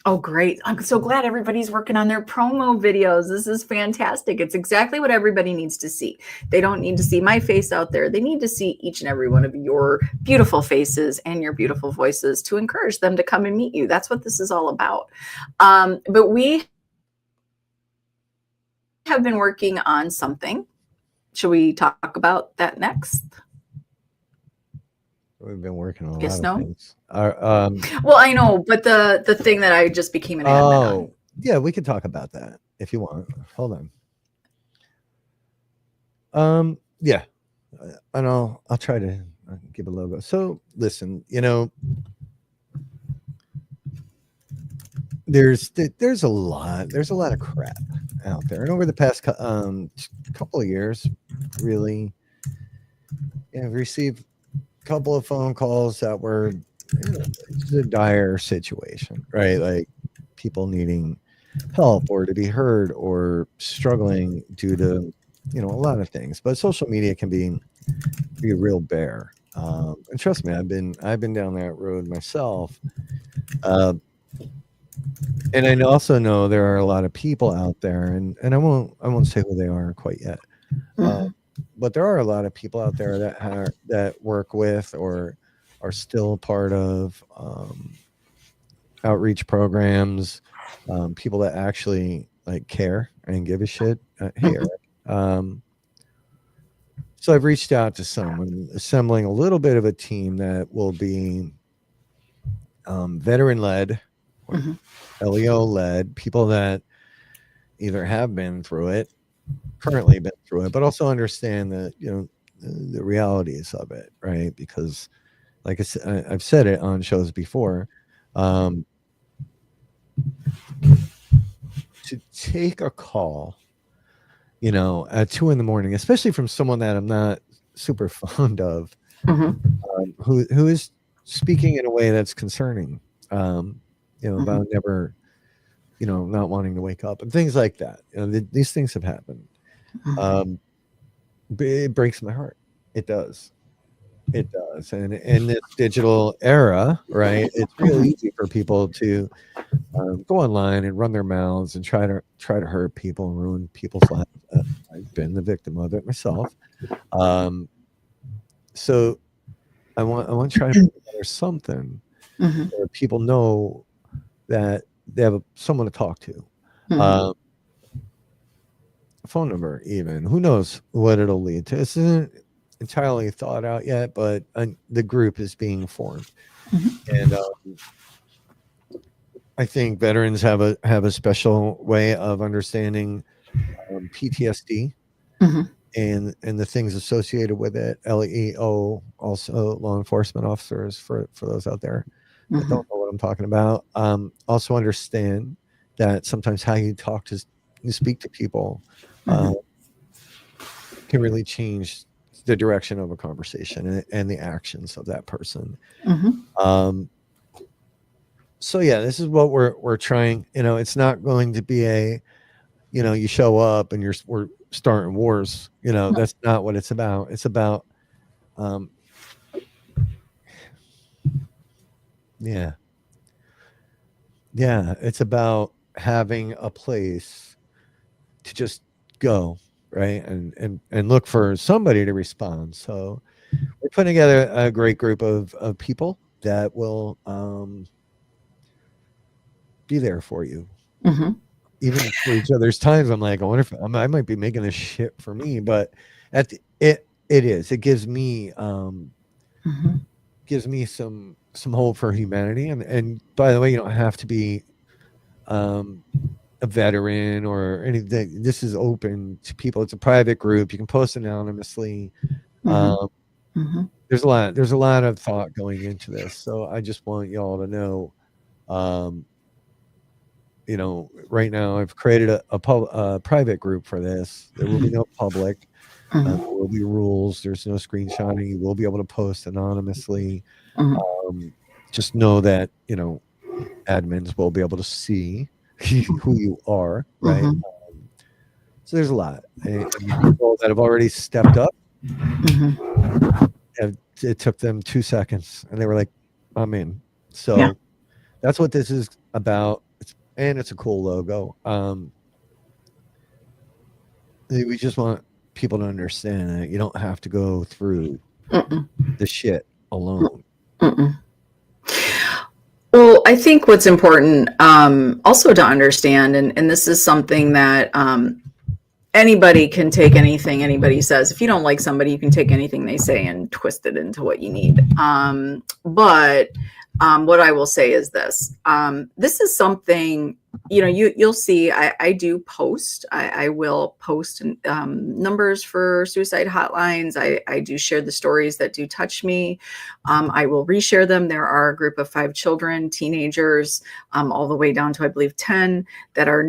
Oh, great. I'm so glad everybody's working on their promo videos. This is fantastic. It's exactly what everybody needs to see. They don't need to see my face out there. They need to see each and every one of your beautiful faces and your beautiful voices to encourage them to come and meet you. That's what this is all about. But we have been working on something. Should we talk about that next? We've been working on a lot of things. Well, I know, but the thing that I just became an admin on. Yeah, we could talk about that if you want. Hold on. Yeah, and I'll try to give a logo. So listen, there's a lot of crap out there, and over the past couple of years, really, I've received couple of phone calls that were it's a dire situation, right? Like people needing help or to be heard or struggling due to a lot of things. But social media can be a real bear, and trust me, I've been down that road myself, and I also know there are a lot of people out there, and I won't say who they are quite yet. But there are a lot of people out there that work with or are still part of outreach programs, people that actually care and give a shit. Hey, Eric. So I've reached out to someone, assembling a little bit of a team that will be veteran-led, or LEO-led, people that either have been through it, currently been through it, but also understand that the realities of it, right? Because like I've said it on shows before, to take a call at 2 a.m, especially from someone that I'm not super fond of, who is speaking in a way that's concerning, about never not wanting to wake up and things like that. These things have happened. It breaks my heart. It does. And in this digital era, right, it's real easy for people to go online and run their mouths and try to hurt people and ruin people's lives. I've been the victim of it myself. So I want to try to put together something where people know that they have someone to talk to. Phone number, even. Who knows what it'll lead to? This isn't entirely thought out yet, but the group is being formed. And I think veterans have a special way of understanding PTSD and the things associated with it. LEO, also law enforcement officers, for those out there that don't know what I'm talking about, also understand that sometimes how you speak to people can really change the direction of a conversation and the actions of that person. So yeah, this is what we're trying. It's not going to be a you show up and we're starting wars. That's not what it's about. It's about Yeah. Yeah. It's about having a place to just go, right? And look for somebody to respond. So we're putting together a great group of people that will be there for you. Mm-hmm. Even for each other's times. I'm like, I wonder if I might be making this shit for me, but it is. It Mm-hmm. gives me some hope for humanity. And by the way, you don't have to be um a veteran or anything. This is open to people. It's a private group. You can post anonymously. Mm-hmm. Um, Mm-hmm. there's a lot of thought going into this. So I just want y'all to know, um, right now I've created a private group for this. There will be no public. Mm-hmm. There will be rules. There's no screenshotting. You will be able to post anonymously. Mm-hmm. Um, just know that admins will be able to see who you are, right? Mm-hmm. So there's a lot. And the people that have already stepped up, Mm-hmm. it took them 2 seconds, and they were like, "I'm in." So Yeah. that's what this is about. It's a cool logo. We just want people to understand that you don't have to go through Mm-mm. the shit alone. Mm-mm. Well, I think what's important also to understand, and this is something that anybody can take anything anybody says. If you don't like somebody, you can take anything they say and twist it into what you need. But what I will say is this: this is something, you'll see. I do post. I will post numbers for suicide hotlines. I do share the stories that do touch me. I will reshare them. There are a group of 5 children, teenagers, all the way down to, I believe, 10 that are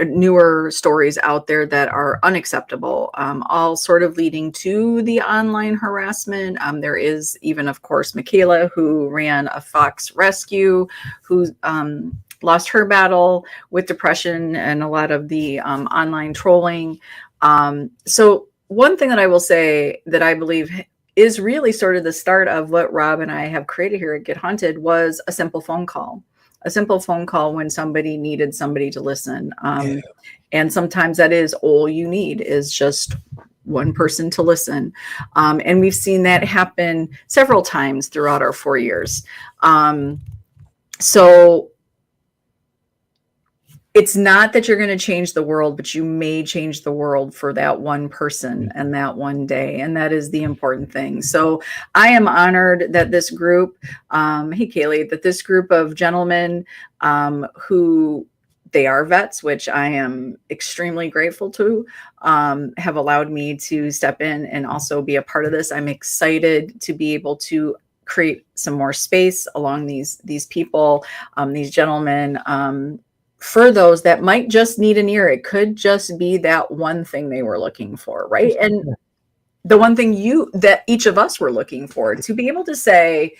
newer stories out there that are unacceptable, all sort of leading to the online harassment. There is even, of course, Michaela, who ran a Fox Rescue, who lost her battle with depression and a lot of the online trolling. So one thing that I will say that I believe is really sort of the start of what Rob and I have created here at Get Haunted was a simple phone call. A simple phone call when somebody needed somebody to listen. And sometimes that is all you need, is just one person to listen. And we've seen that happen several times throughout our 4 years. So it's not that you're going to change the world, but you may change the world for that one person and that one day. And that is the important thing. So I am honored that this group, hey, Kaylee, that this group of gentlemen who they are vets, which I am extremely grateful to, have allowed me to step in and also be a part of this. I'm excited to be able to create some more space along these people, these gentlemen, for those that might just need an ear. It could just be that one thing they were looking for, right? And the one thing that each of us were looking for, to be able to say,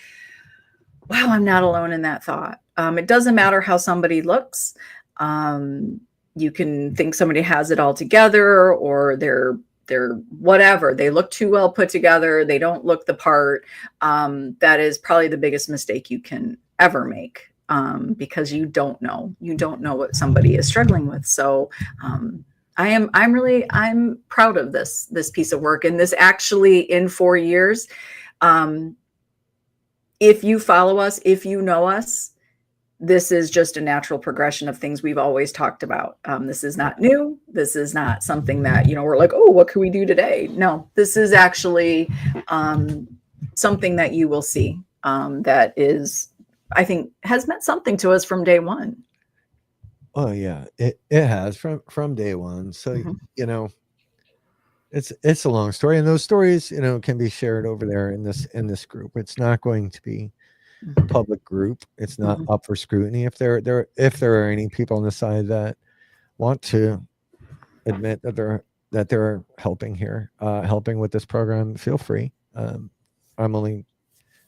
wow, I'm not alone in that thought. It doesn't matter how somebody looks. You can think somebody has it all together, or they're whatever. They look too well put together. They don't look the part. That is probably the biggest mistake you can ever make. Because you don't know what somebody is struggling with. So I'm proud of this piece of work. And this actually, in 4 years, if you follow us, if you know us, this is just a natural progression of things we've always talked about. This is not new. This is not something that, we're like, oh, what can we do today? No, this is actually something that you will see that is, I think, has meant something to us from day one. Oh yeah, it has from day one. So it's a long story, and those stories can be shared over there in this group. It's not going to be a public group. It's not up for scrutiny. If there are any people on the side that want to admit that they're helping here, helping with this program, feel free. I'm only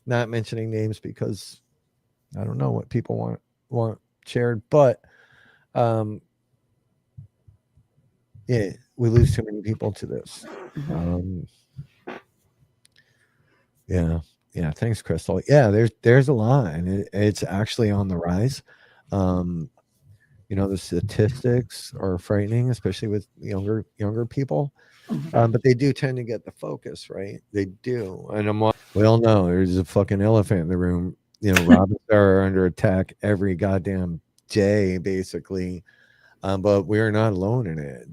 not mentioning names because I don't know what people want shared, but yeah, we lose too many people to this. Yeah. Thanks, Crystal. Yeah, there's a lot, and it's actually on the rise. Um, the statistics are frightening, especially with younger people. But they do tend to get the focus, right? They do, and we all know there's a fucking elephant in the room. Rob and Sara are under attack every goddamn day, basically. But we are not alone in it.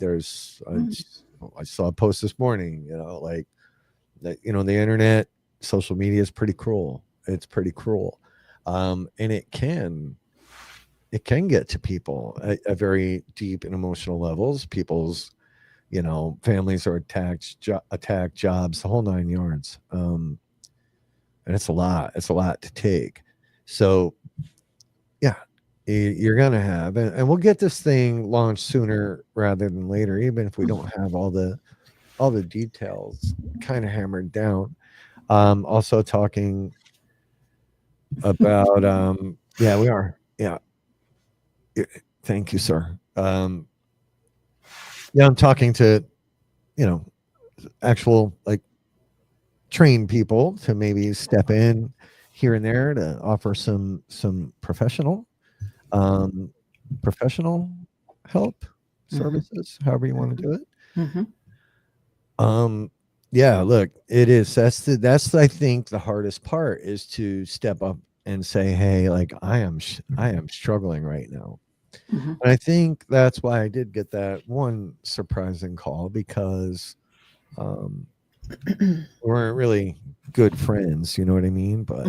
I saw a post this morning, like that, the internet, social media is pretty cruel. It's pretty cruel. And it can get to people at very deep and emotional levels. People's, families are attacked, jobs, the whole 9 yards. And it's a lot. It's a lot to take. So, yeah, you're gonna have, and we'll get this thing launched sooner rather than later, even if we don't have all the details kind of hammered down. Also talking about, yeah, we are. Yeah. Thank you, sir. Yeah, I'm talking to, actual like trained people to maybe step in here and there to offer some professional um professional help services, however you want to do it. Yeah, look, it is. That's I think the hardest part is to step up and say, hey, like I am struggling right now. And I think that's why I did get that one surprising call, because we weren't really good friends, you know what I mean? But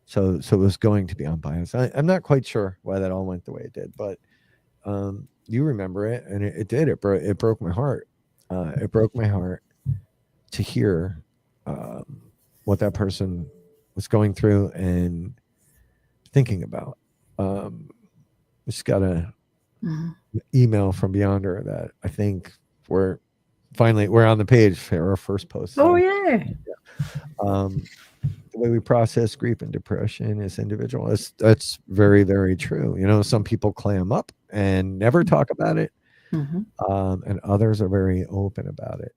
so it was going to be unbiased. I'm not quite sure why that all went the way it did, but you remember it, and it did. It broke my heart. It broke my heart to hear what that person was going through and thinking about. Just got a email from Beyonder that I think we're on the page for our first post. Oh yeah. The way we process grief and depression as individuals, that's very, very true. Some people clam up and never talk about it, and others are very open about it,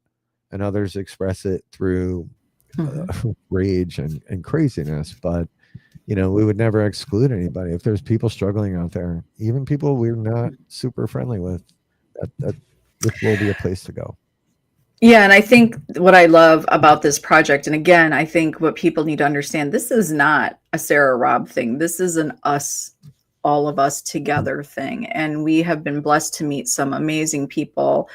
and others express it through rage and craziness. But we would never exclude anybody. If there's people struggling out there, even people we're not super friendly with, that this will be a place to go. Yeah, and I think what I love about this project, and again, I think what people need to understand, this is not a Sarah Rob thing. This is an us, all of us together thing. And we have been blessed to meet some amazing people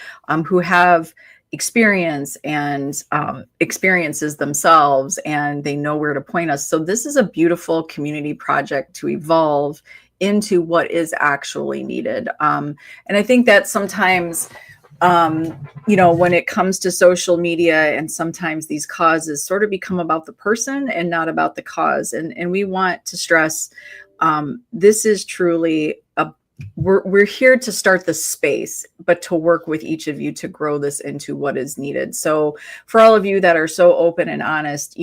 who have experience and experiences themselves, and they know where to point us. So this is a beautiful community project to evolve into what is actually needed. And I think that sometimes when it comes to social media, and sometimes these causes sort of become about the person and not about the cause. And we want to stress, this is truly we're here to start the space, but to work with each of you to grow this into what is needed. So for all of you that are so open and honest,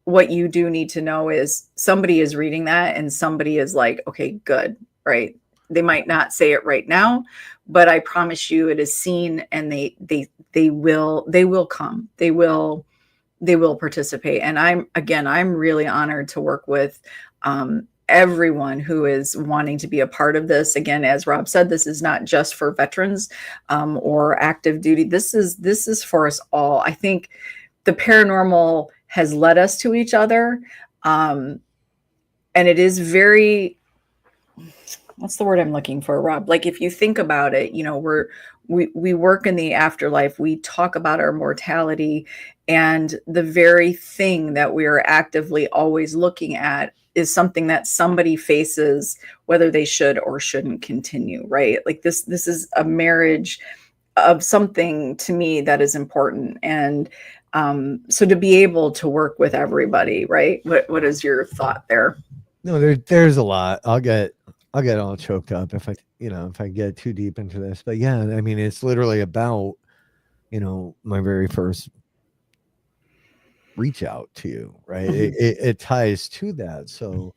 what you do need to know is somebody is reading that and somebody is like, okay, good, right? They might not say it right now, but I promise you it is seen, and they will come. They will participate. And I'm really honored to work with everyone who is wanting to be a part of this. Again, as Rob said, this is not just for veterans or active duty. This is for us all. I think the paranormal has led us to each other. And it is very, what's the word I'm looking for, Rob? Like, if you think about it, we work in the afterlife. We talk about our mortality, and the very thing that we are actively always looking at is something that somebody faces, whether they should or shouldn't continue, right? Like this is a marriage of something to me that is important. And so to be able to work with everybody, right? What is your thought there? No, there's a lot. I'll get all choked up if I get too deep into this. But yeah, I mean, it's literally about, my very first reach out to you, right? It ties to that. So,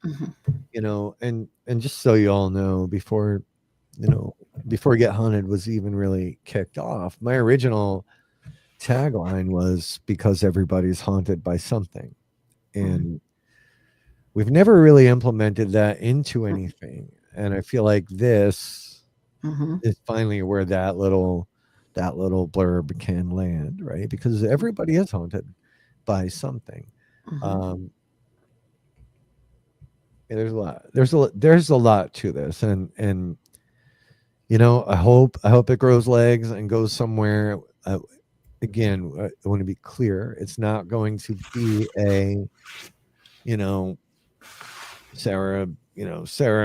and just so you all know, before Get Hunted was even really kicked off, my original tagline was, because everybody's haunted by something. and we've never really implemented that into anything. And I feel like this is finally where that little blurb can land, right? Because everybody is haunted by something. There's a lot to this, and you know, I hope it grows legs and goes somewhere. Again, I want to be clear. It's not going to be a, you know, Sarah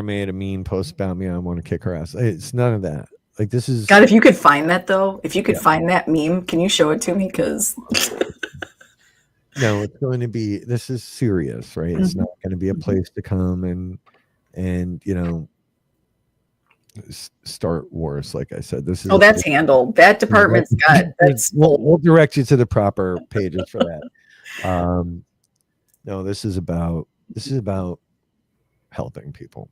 made a mean post about me, I want to kick her ass. It's none of that. Like, this is God, if you could find that though, if you could find that meme, can you show it to me? Because no, it's going to be, this is serious, right? It's not going to be a place to come and you know, start wars. Like I said, this is that's handled. That department's got that's we'll direct you to the proper pages for that. No, this is about helping people.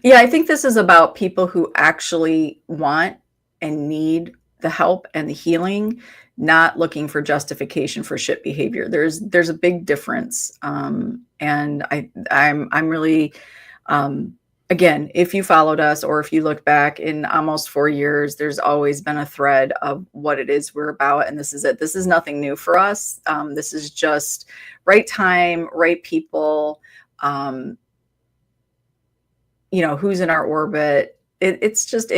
Yeah, I think this is about people who actually want and need the help and the healing, not looking for justification for shit behavior. There's a big difference. And I'm really, again, if you followed us or if you look back in almost 4 years, there's always been a thread of what it is we're about. And this is it. This is nothing new for us. This is just right time, right people, you know, who's in our orbit. It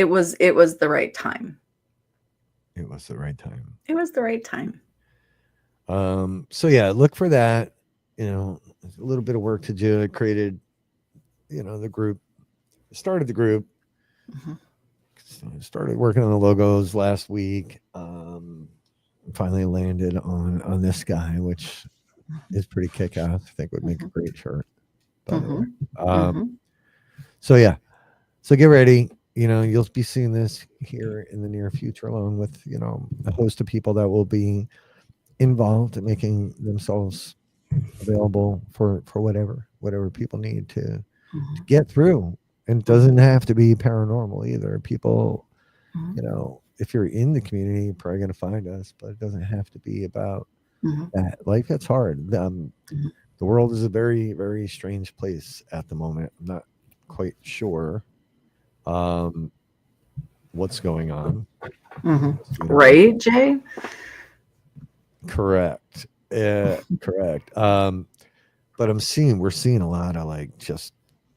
was the right time. It was the right time. It was the right time. So yeah, look for that. You know, a little bit of work to do. I created, you know, the group, started the group, started working on the logos last week. Finally landed on this guy, which is pretty kick-ass. I think would make a great shirt, by the way. So yeah, so get ready. You know, you'll be seeing this here in the near future, along with, you know, a host of people that will be involved in making themselves available for whatever people need to get through. And it doesn't have to be paranormal either. People, you know, if you're in the community, you're probably going to find us, but it doesn't have to be about that. Life gets hard. The world is a very, very strange place at the moment. I'm not quite sure what's going on. Right, Jay? Correct. Correct. But we're seeing a lot of like just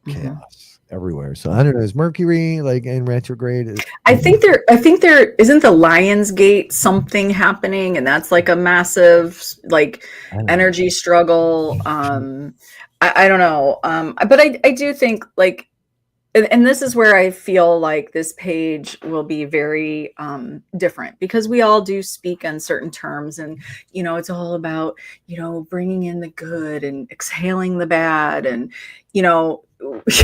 chaos everywhere. So I don't know, is Mercury like in retrograde? I think there isn't the Lion's Gate something happening, and that's like a massive like energy struggle. I don't know. But I do think like, and this is where I feel like this page will be very different, because we all do speak on certain terms, and, you know, it's all about, you know, bringing in the good and exhaling the bad, and, you know,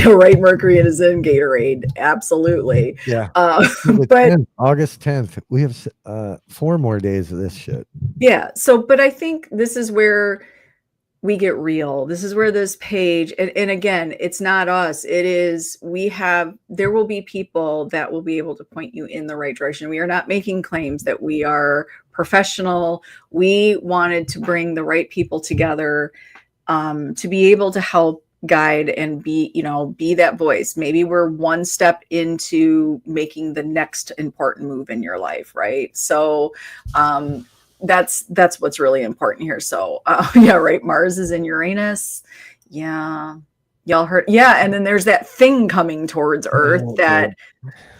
right, Mercury is in Gatorade. Absolutely. Yeah. But 10th, August 10th, we have 4 more days of this shit. Yeah. So, but I think this is where we get real. This is where this page, and again, it's not us. It is, there will be people that will be able to point you in the right direction. We are not making claims that we are professional. We wanted to bring the right people together to be able to help guide and be that voice. Maybe we're one step into making the next important move in your life. Right. So, that's what's really important here. So yeah, right. Mars is in Uranus. Yeah. Y'all heard. Yeah. And then there's that thing coming towards Earth that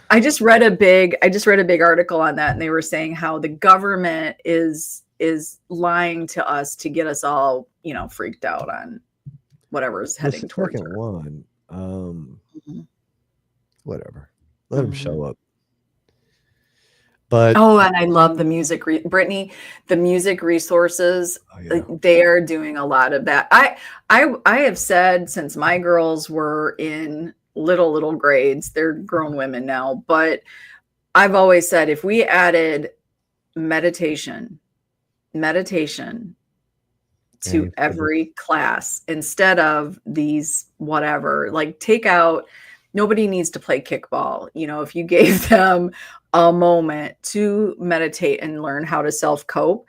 I just read a big article on that. And they were saying how the government is lying to us to get us all, you know, freaked out on whatever is heading towards Earth. One. Whatever. Let them show up. But and I love the music, Brittany, the music resources. They are doing a lot of that. I have said since my girls were in little grades, they're grown women now, but I've always said if we added meditation to every class instead of these whatever, like take out, nobody needs to play kickball. You know, if you gave them a moment to meditate and learn how to self-cope,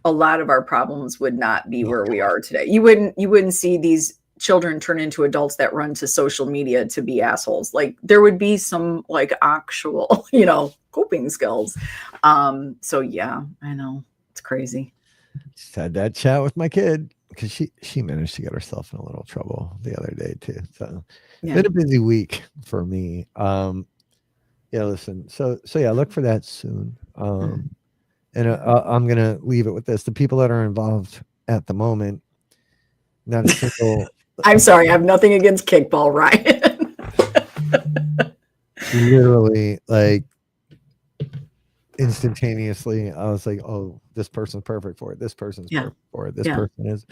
a lot of our problems would not be where we are today. You wouldn't see these children turn into adults that run to social media to be assholes. Like there would be some like actual, coping skills. So yeah, I know it's crazy. Just had that chat with my kid because she managed to get herself in a little trouble the other day too. So been a busy week for me. Yeah, listen. So yeah, look for that soon. And I'm gonna leave it with this: the people that are involved at the moment, not a single. I'm sorry, I have nothing against kickball, Ryan. Literally, like instantaneously, I was like, "Oh, this person's perfect for it. This person's perfect for it. This person is,"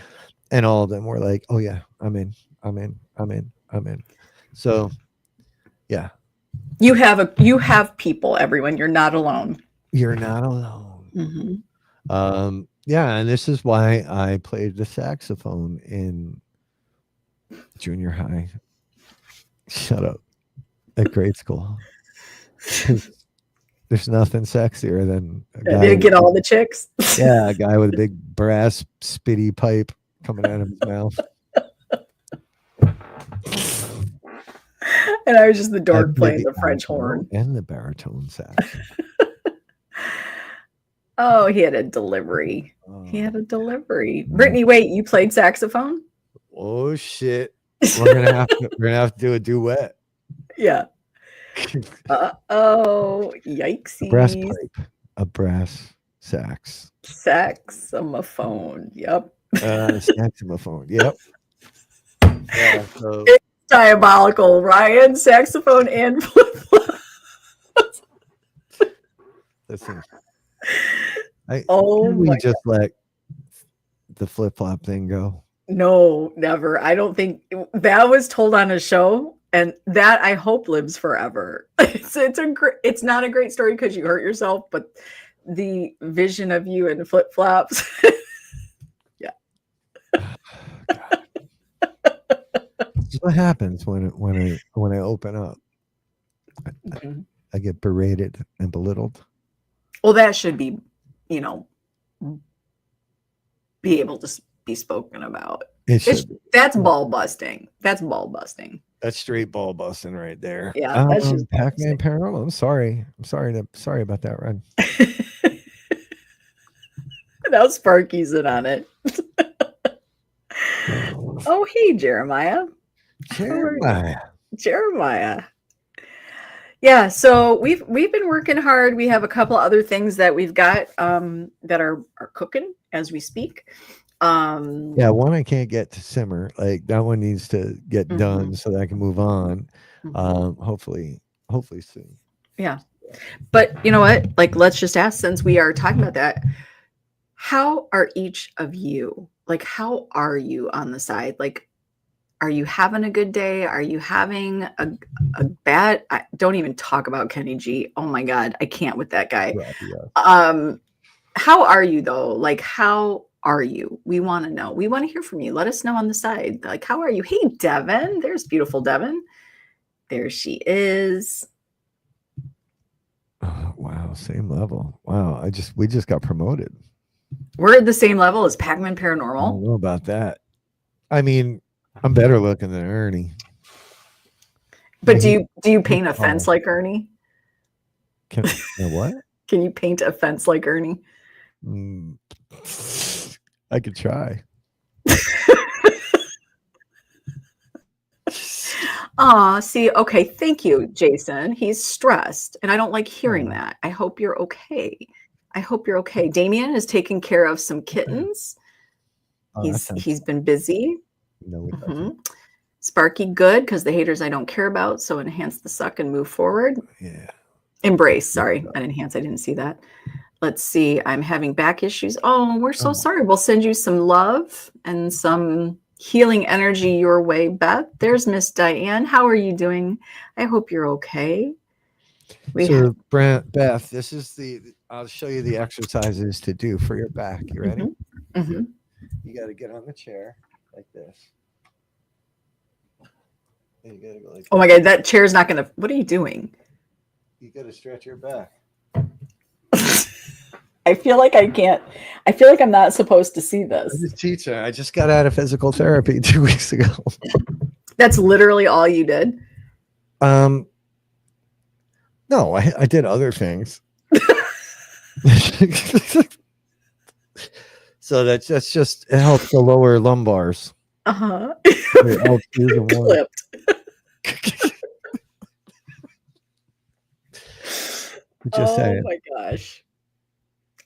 and all of them were like, "Oh yeah, I'm in. I'm in. I'm in. I'm in." So, yeah, You have people, everyone. You're not alone. you're not alone. Mm-hmm. Yeah, and this is why I played the saxophone in junior high. Shut up. At grade school. There's nothing sexier than a guy. Did it get all the chicks? Yeah, a guy with a big brass spitty pipe coming out of his mouth. And I was just the dork playing the French horn. And the baritone sax. Oh, he had a delivery. He had a delivery. Brittany, wait, you played saxophone? Oh shit. We're gonna have to do a duet. Yeah. Oh, yikesy. A brass pipe. A brass sax. Saxophone. Yep. Saxophone. Yep. Yeah, so it's diabolical, Ryan. Saxophone and flip-flop. Listen. We just let the flip-flop thing go? No, never. I don't think that was told on a show, and that I hope lives forever. It's not a great story because you hurt yourself, but the vision of you in flip-flops. Yeah. That's what happens when I open up. I get berated and belittled. Well, that should be, be able to be spoken about. That's ball busting. That's ball busting. That's straight ball busting right there. Yeah, that's just Pac-Man Paranormal. I'm sorry about that, Run. Now Sparky's in on it. Oh, hey, Jeremiah. Yeah, so we've been working hard. We have a couple other things that we've got that are cooking as we speak. Yeah, one I can't get to simmer. Like that one needs to get done so that I can move on. Hopefully soon. Yeah. But you know what? Like, let's just ask, since we are talking about that, how are each of you? Like, how are you on the side? Like, are you having a good day? Are you having a bad? Don't even talk about Kenny G. Oh my God, I can't with that guy. Yeah. How are you though? Like, how are you? We want to know. We want to hear from you. Let us know on the side. Like, how are you? Hey, Devin. There's beautiful Devin. There she is. Oh, wow, same level. Wow, we just got promoted. We're at the same level as Pac-Man Paranormal. I don't know about that. I mean, I'm better looking than Ernie. But do you paint a fence like Ernie? What? Can you paint a fence like Ernie? I could try. See, okay, thank you, Jason. He's stressed, and I don't like hearing that. I hope you're okay. Damien is taking care of some kittens. He's been busy. No, Sparky, good, because the haters I don't care about, so enhance the suck and move forward. Yeah. Embrace, sorry, not enhance, I didn't see that. Let's see, I'm having back issues. Oh, we're so sorry. We'll send you some love and some healing energy your way, Beth. There's Miss Diane. How are you doing? I hope you're okay. Beth, this is I'll show you the exercises to do for your back. You ready? You got to get on the chair like this. And you got to go like oh my God, that chair's not going to, what are you doing? You got to stretch your back. I feel like I can't. I feel like I'm not supposed to see I'm this. just teaching. I just got out of physical therapy 2 weeks ago. That's literally all you did. No, I did other things. So that's just it helps the lower lumbars. It helps use them more. Clipped. Just Oh saying. my gosh.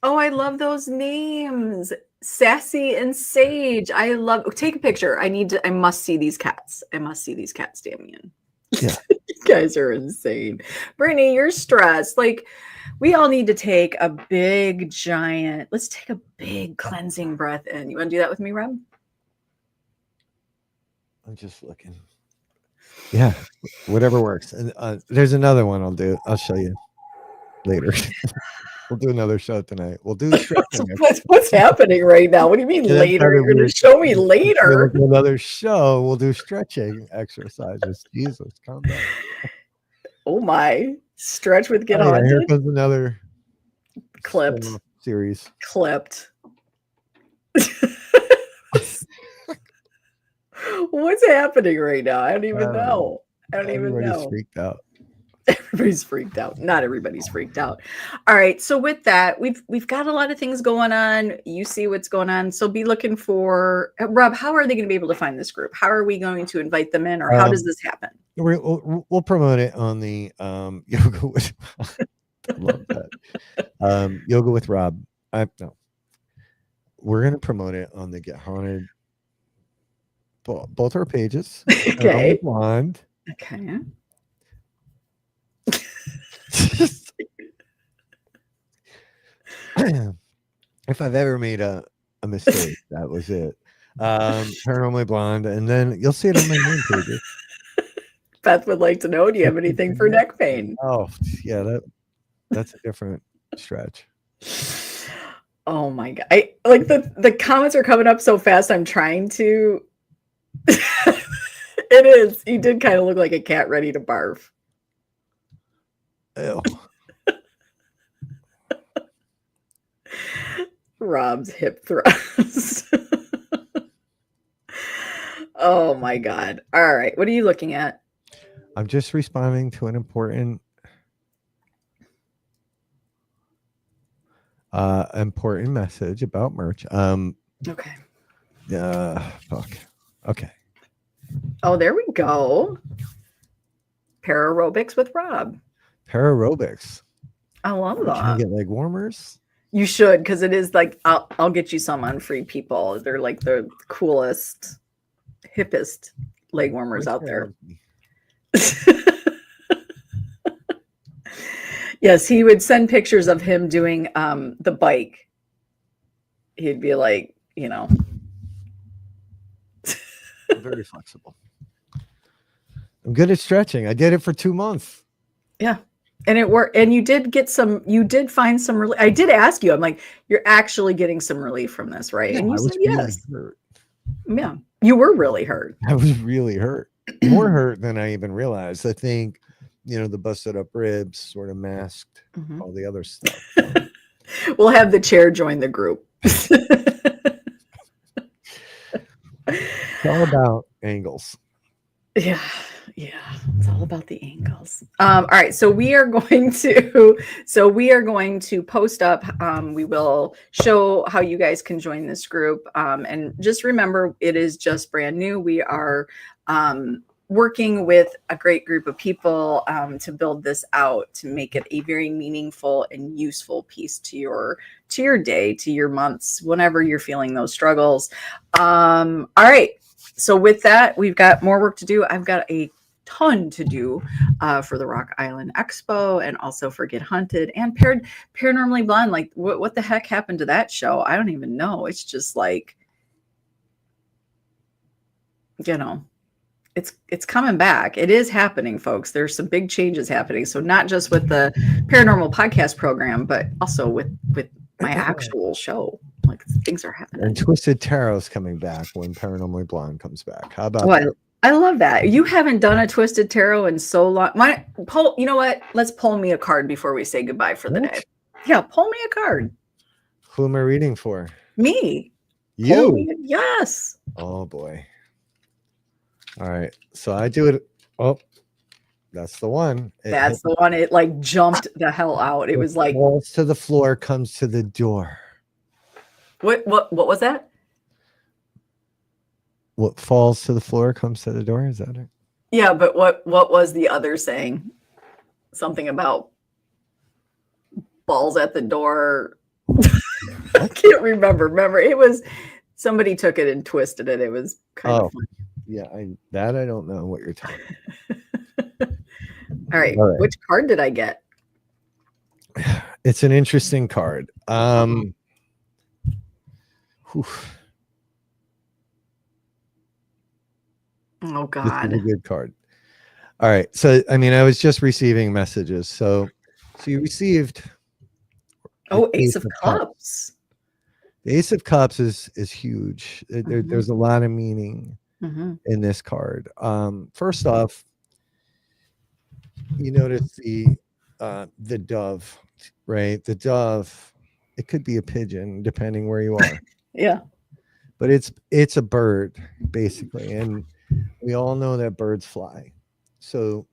Oh, I love those names. Sassy and Sage. I love. Take a picture. I must see these cats. I must see these cats, Damien. Yeah. You guys are insane. Brittany, you're stressed. Like, we all need to take a big, giant, let's take a big cleansing breath in. You want to do that with me, Rob? I'm just looking. Yeah, whatever works. And there's another one I'll do. I'll show you later. We'll do another show tonight. We'll do stretching. What's happening right now? What do you mean later? You're going to show me later. We'll do another show. We'll do stretching exercises. Jesus, calm down. Oh my. Stretch with Get Haunted. Here comes another clipped series. Clipped. What's happening right now? I don't even know. I don't even know. Everybody's freaked out. Everybody's freaked out. Not everybody's freaked out. All right. So with that, we've got a lot of things going on. You see what's going on. So be looking for Rob. How are they going to be able to find this group? How are we going to invite them in, or how does this happen? We'll promote it on the yoga with. I love that. Yoga with Rob. No. We're going to promote it on the Get Haunted. Both our pages. Okay. Blonde. Okay. If I've ever made a mistake, that was it. Paranormally Blonde, and then you'll see it on my main pages. Beth would like to know, do you have anything for neck pain? Oh, yeah, that's a different stretch. Oh my god. I like the comments are coming up so fast. I'm trying to It is. He did kind of look like a cat ready to barf. Ew. Rob's hip thrust. Oh my god. All right. What are you looking at? I'm just responding to an important message about merch. Okay. Fuck. Okay. Oh, there we go. Para-aerobics with Rob. Para-aerobics. I love Can that. I get leg warmers? You should, because it is like I'll get you some on Free People. They're like the coolest, hippest leg warmers out there. Yes, he would send pictures of him doing the bike. He'd be like, you know. I'm very flexible. I'm good at stretching. I did it for 2 months. Yeah. And it worked. And you did find some relief. I did ask you, I'm like, you're actually getting some relief from this, right? Yeah, and you said yes. Really hurt. Yeah. You were really hurt. I was really hurt. More hurt than I even realized. I think, the busted up ribs sort of masked all the other stuff. We'll have the chair join the group. It's all about angles. Yeah, it's all about the angles. All right, so we are going to post up. We will show how you guys can join this group. And just remember, it is just brand new. We are working with a great group of people to build this out, to make it a very meaningful and useful piece to your day, to your months, whenever you're feeling those struggles. All right. So with that, we've got more work to do. I've got a ton to do for the Rock Island Expo, and also for Get Hunted and Paranormally Blonde. Like, what the heck happened to that show? I don't even know. It's just like, it's coming back. It is happening, folks. There's some big changes happening. So not just with the paranormal podcast program, but also with my actual show. Like, things are happening. And Twisted Tarot's coming back when Paranormally Blonde comes back. How about that? I love that. You haven't done a Twisted Tarot in so long. You know what? Let's pull me a card before we say goodbye for the day. Yeah, pull me a card. Who am I reading for? Me. You. Oh, yes. Oh boy. All right. So I do it. Oh, that's the one. That's the one. It like jumped the hell out. It was like falls to the floor, comes to the door. what was that? What falls to the floor comes to the door. Is that it? Yeah, but what was the other saying? Something about balls at the door. I can't remember. Remember, it was somebody took it and twisted it. It was kind of funny. Yeah, I don't know what you're talking about. All right. Which card did I get? It's an interesting card. Whew. Oh God. This is a good card. All right. So I mean, I was just receiving messages. So you received Ace of Cups. The Ace of Cups is huge. There's a lot of meaning in this card. First off, you notice the dove, right? The dove, it could be a pigeon depending where you are. Yeah. But it's a bird basically, and we all know that birds fly. So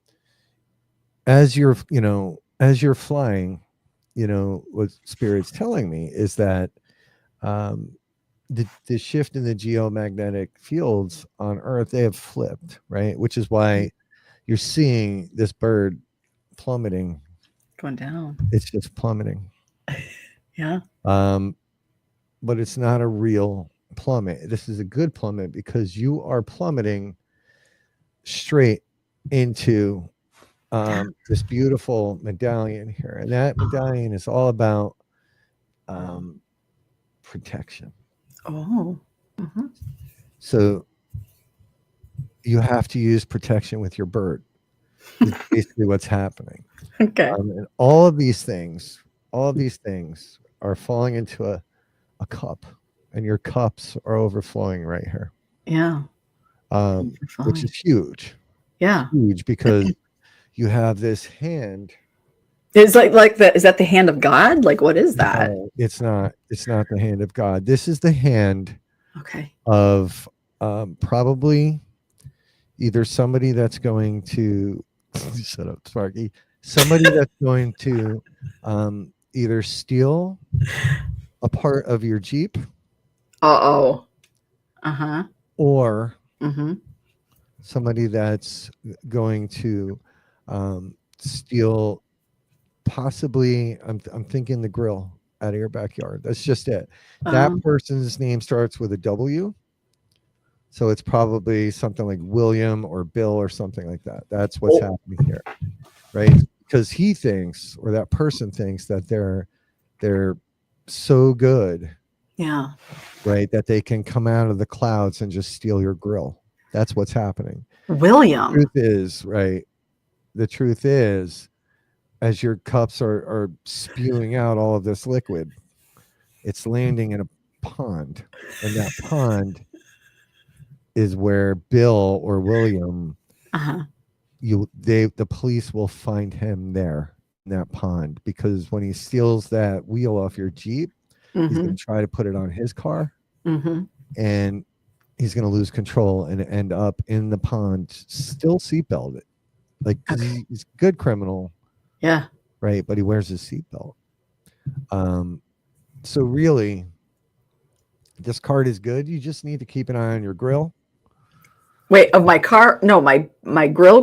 as you're flying, what Spirit's telling me is that the shift in the geomagnetic fields on Earth, they have flipped, right? Which is why you're seeing this bird plummeting. Going down. It's just plummeting. Yeah. But it's not a real plummet. This is a good plummet because you are plummeting straight into this beautiful medallion here. And that medallion is all about protection. Oh. So you have to use protection with your bird. It's basically what's happening. Okay. And all of these things are falling into a cup, and your cups are overflowing right here. Yeah. Which is huge. Yeah. Huge because you have this hand. It's like that. Is that the hand of God? Like, what is that? No, it's not the hand of God. This is the hand of probably either somebody that's going to shut up, Sparky. Somebody that's going to either steal a part of your Jeep. Or somebody that's going to steal possibly, I'm thinking the grill out of your backyard. That's just it. That person's name starts with a W. So it's probably something like William or Bill or something like that. That's what's happening here, right? Because he thinks, or that person thinks, that they're so good, right, that they can come out of the clouds and just steal your grill. That's what's happening. William. The truth is, as your cups are spewing out all of this liquid, it's landing in a pond, and that pond is where Bill or William, the police will find him there in that pond, because when he steals that wheel off your Jeep, he's going to try to put it on his car, and he's going to lose control and end up in the pond, still seatbelted, like he's a good criminal, right? But he wears his seatbelt. So really, this card is good. You just need to keep an eye on your grill. Wait, of my car? No, my grill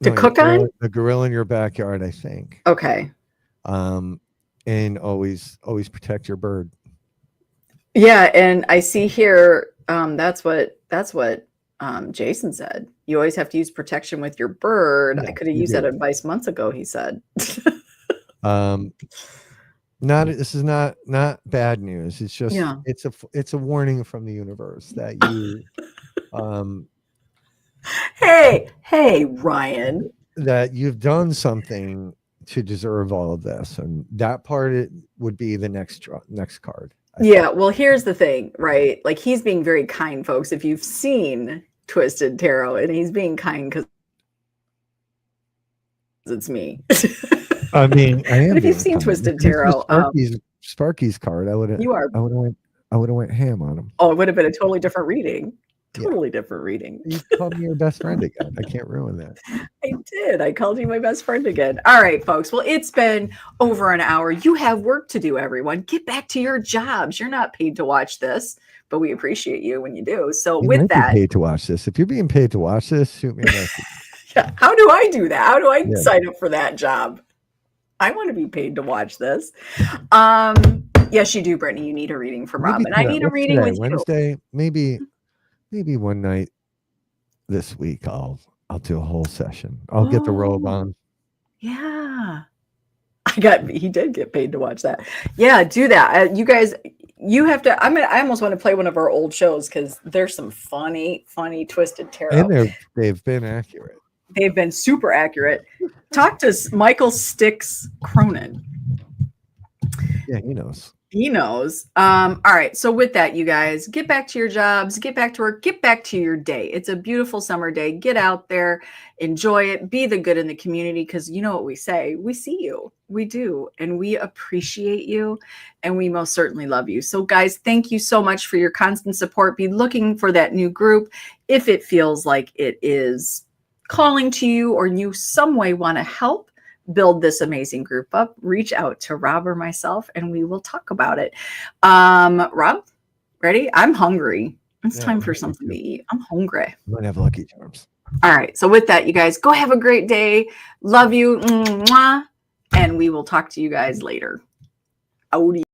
to cook on? The grill in your backyard, I think. Okay. And always protect your bird. Yeah, and I see here that's what Jason said. You always have to use protection with your bird. I could have used that advice months ago, he said. This is not bad news. It's just it's a warning from the universe that you hey Ryan, that you've done something to deserve all of this, and that part would be the next card. Well, here's the thing, right? Like, he's being very kind, folks. If you've seen Twisted Tarot, and he's being kind because it's me. I mean, I am. But if you've seen Twisted Tarot, Sparky's card, I would have. You are. I would have went ham on him. Oh, it would have been a totally different reading. Totally different reading. You called me your best friend again. I can't ruin that. I did. I called you my best friend again. All right, folks. Well, it's been over an hour. You have work to do, everyone. Get back to your jobs. You're not paid to watch this, but we appreciate you when you do. So You with might that, be paid to watch this. If you're being paid to watch this, shoot me a message. yeah, how do I do that? How do I sign up for that job? I want to be paid to watch this. Yes, you do, Brittany. You need a reading from Rob, and I need a reading with Wednesday, maybe one night this week. I'll do a whole session. I'll get the robe on. Yeah, he did get paid to watch that. Yeah, do that. You guys, you have to. I almost want to play one of our old shows because there's some funny, twisted tarot. And they've been accurate. They've been super accurate. Talk to Michael Sticks Cronin. Yeah, he knows. He knows. All right. So with that, you guys, get back to your jobs, get back to work, get back to your day. It's a beautiful summer day. Get out there, enjoy it, be the good in the community, because you know what we say. We see you. We do. And we appreciate you. And we most certainly love you. So guys, thank you so much for your constant support. Be looking for that new group. If it feels like it is calling to you or you some way want to help build this amazing group up, reach out to Rob or myself and we will talk about it. Rob, ready? I'm hungry. It's time for something to eat. I'm hungry. I might have Lucky Charms. All right. So with that, you guys go have a great day. Love you. Mwah. And we will talk to you guys later. Howdy.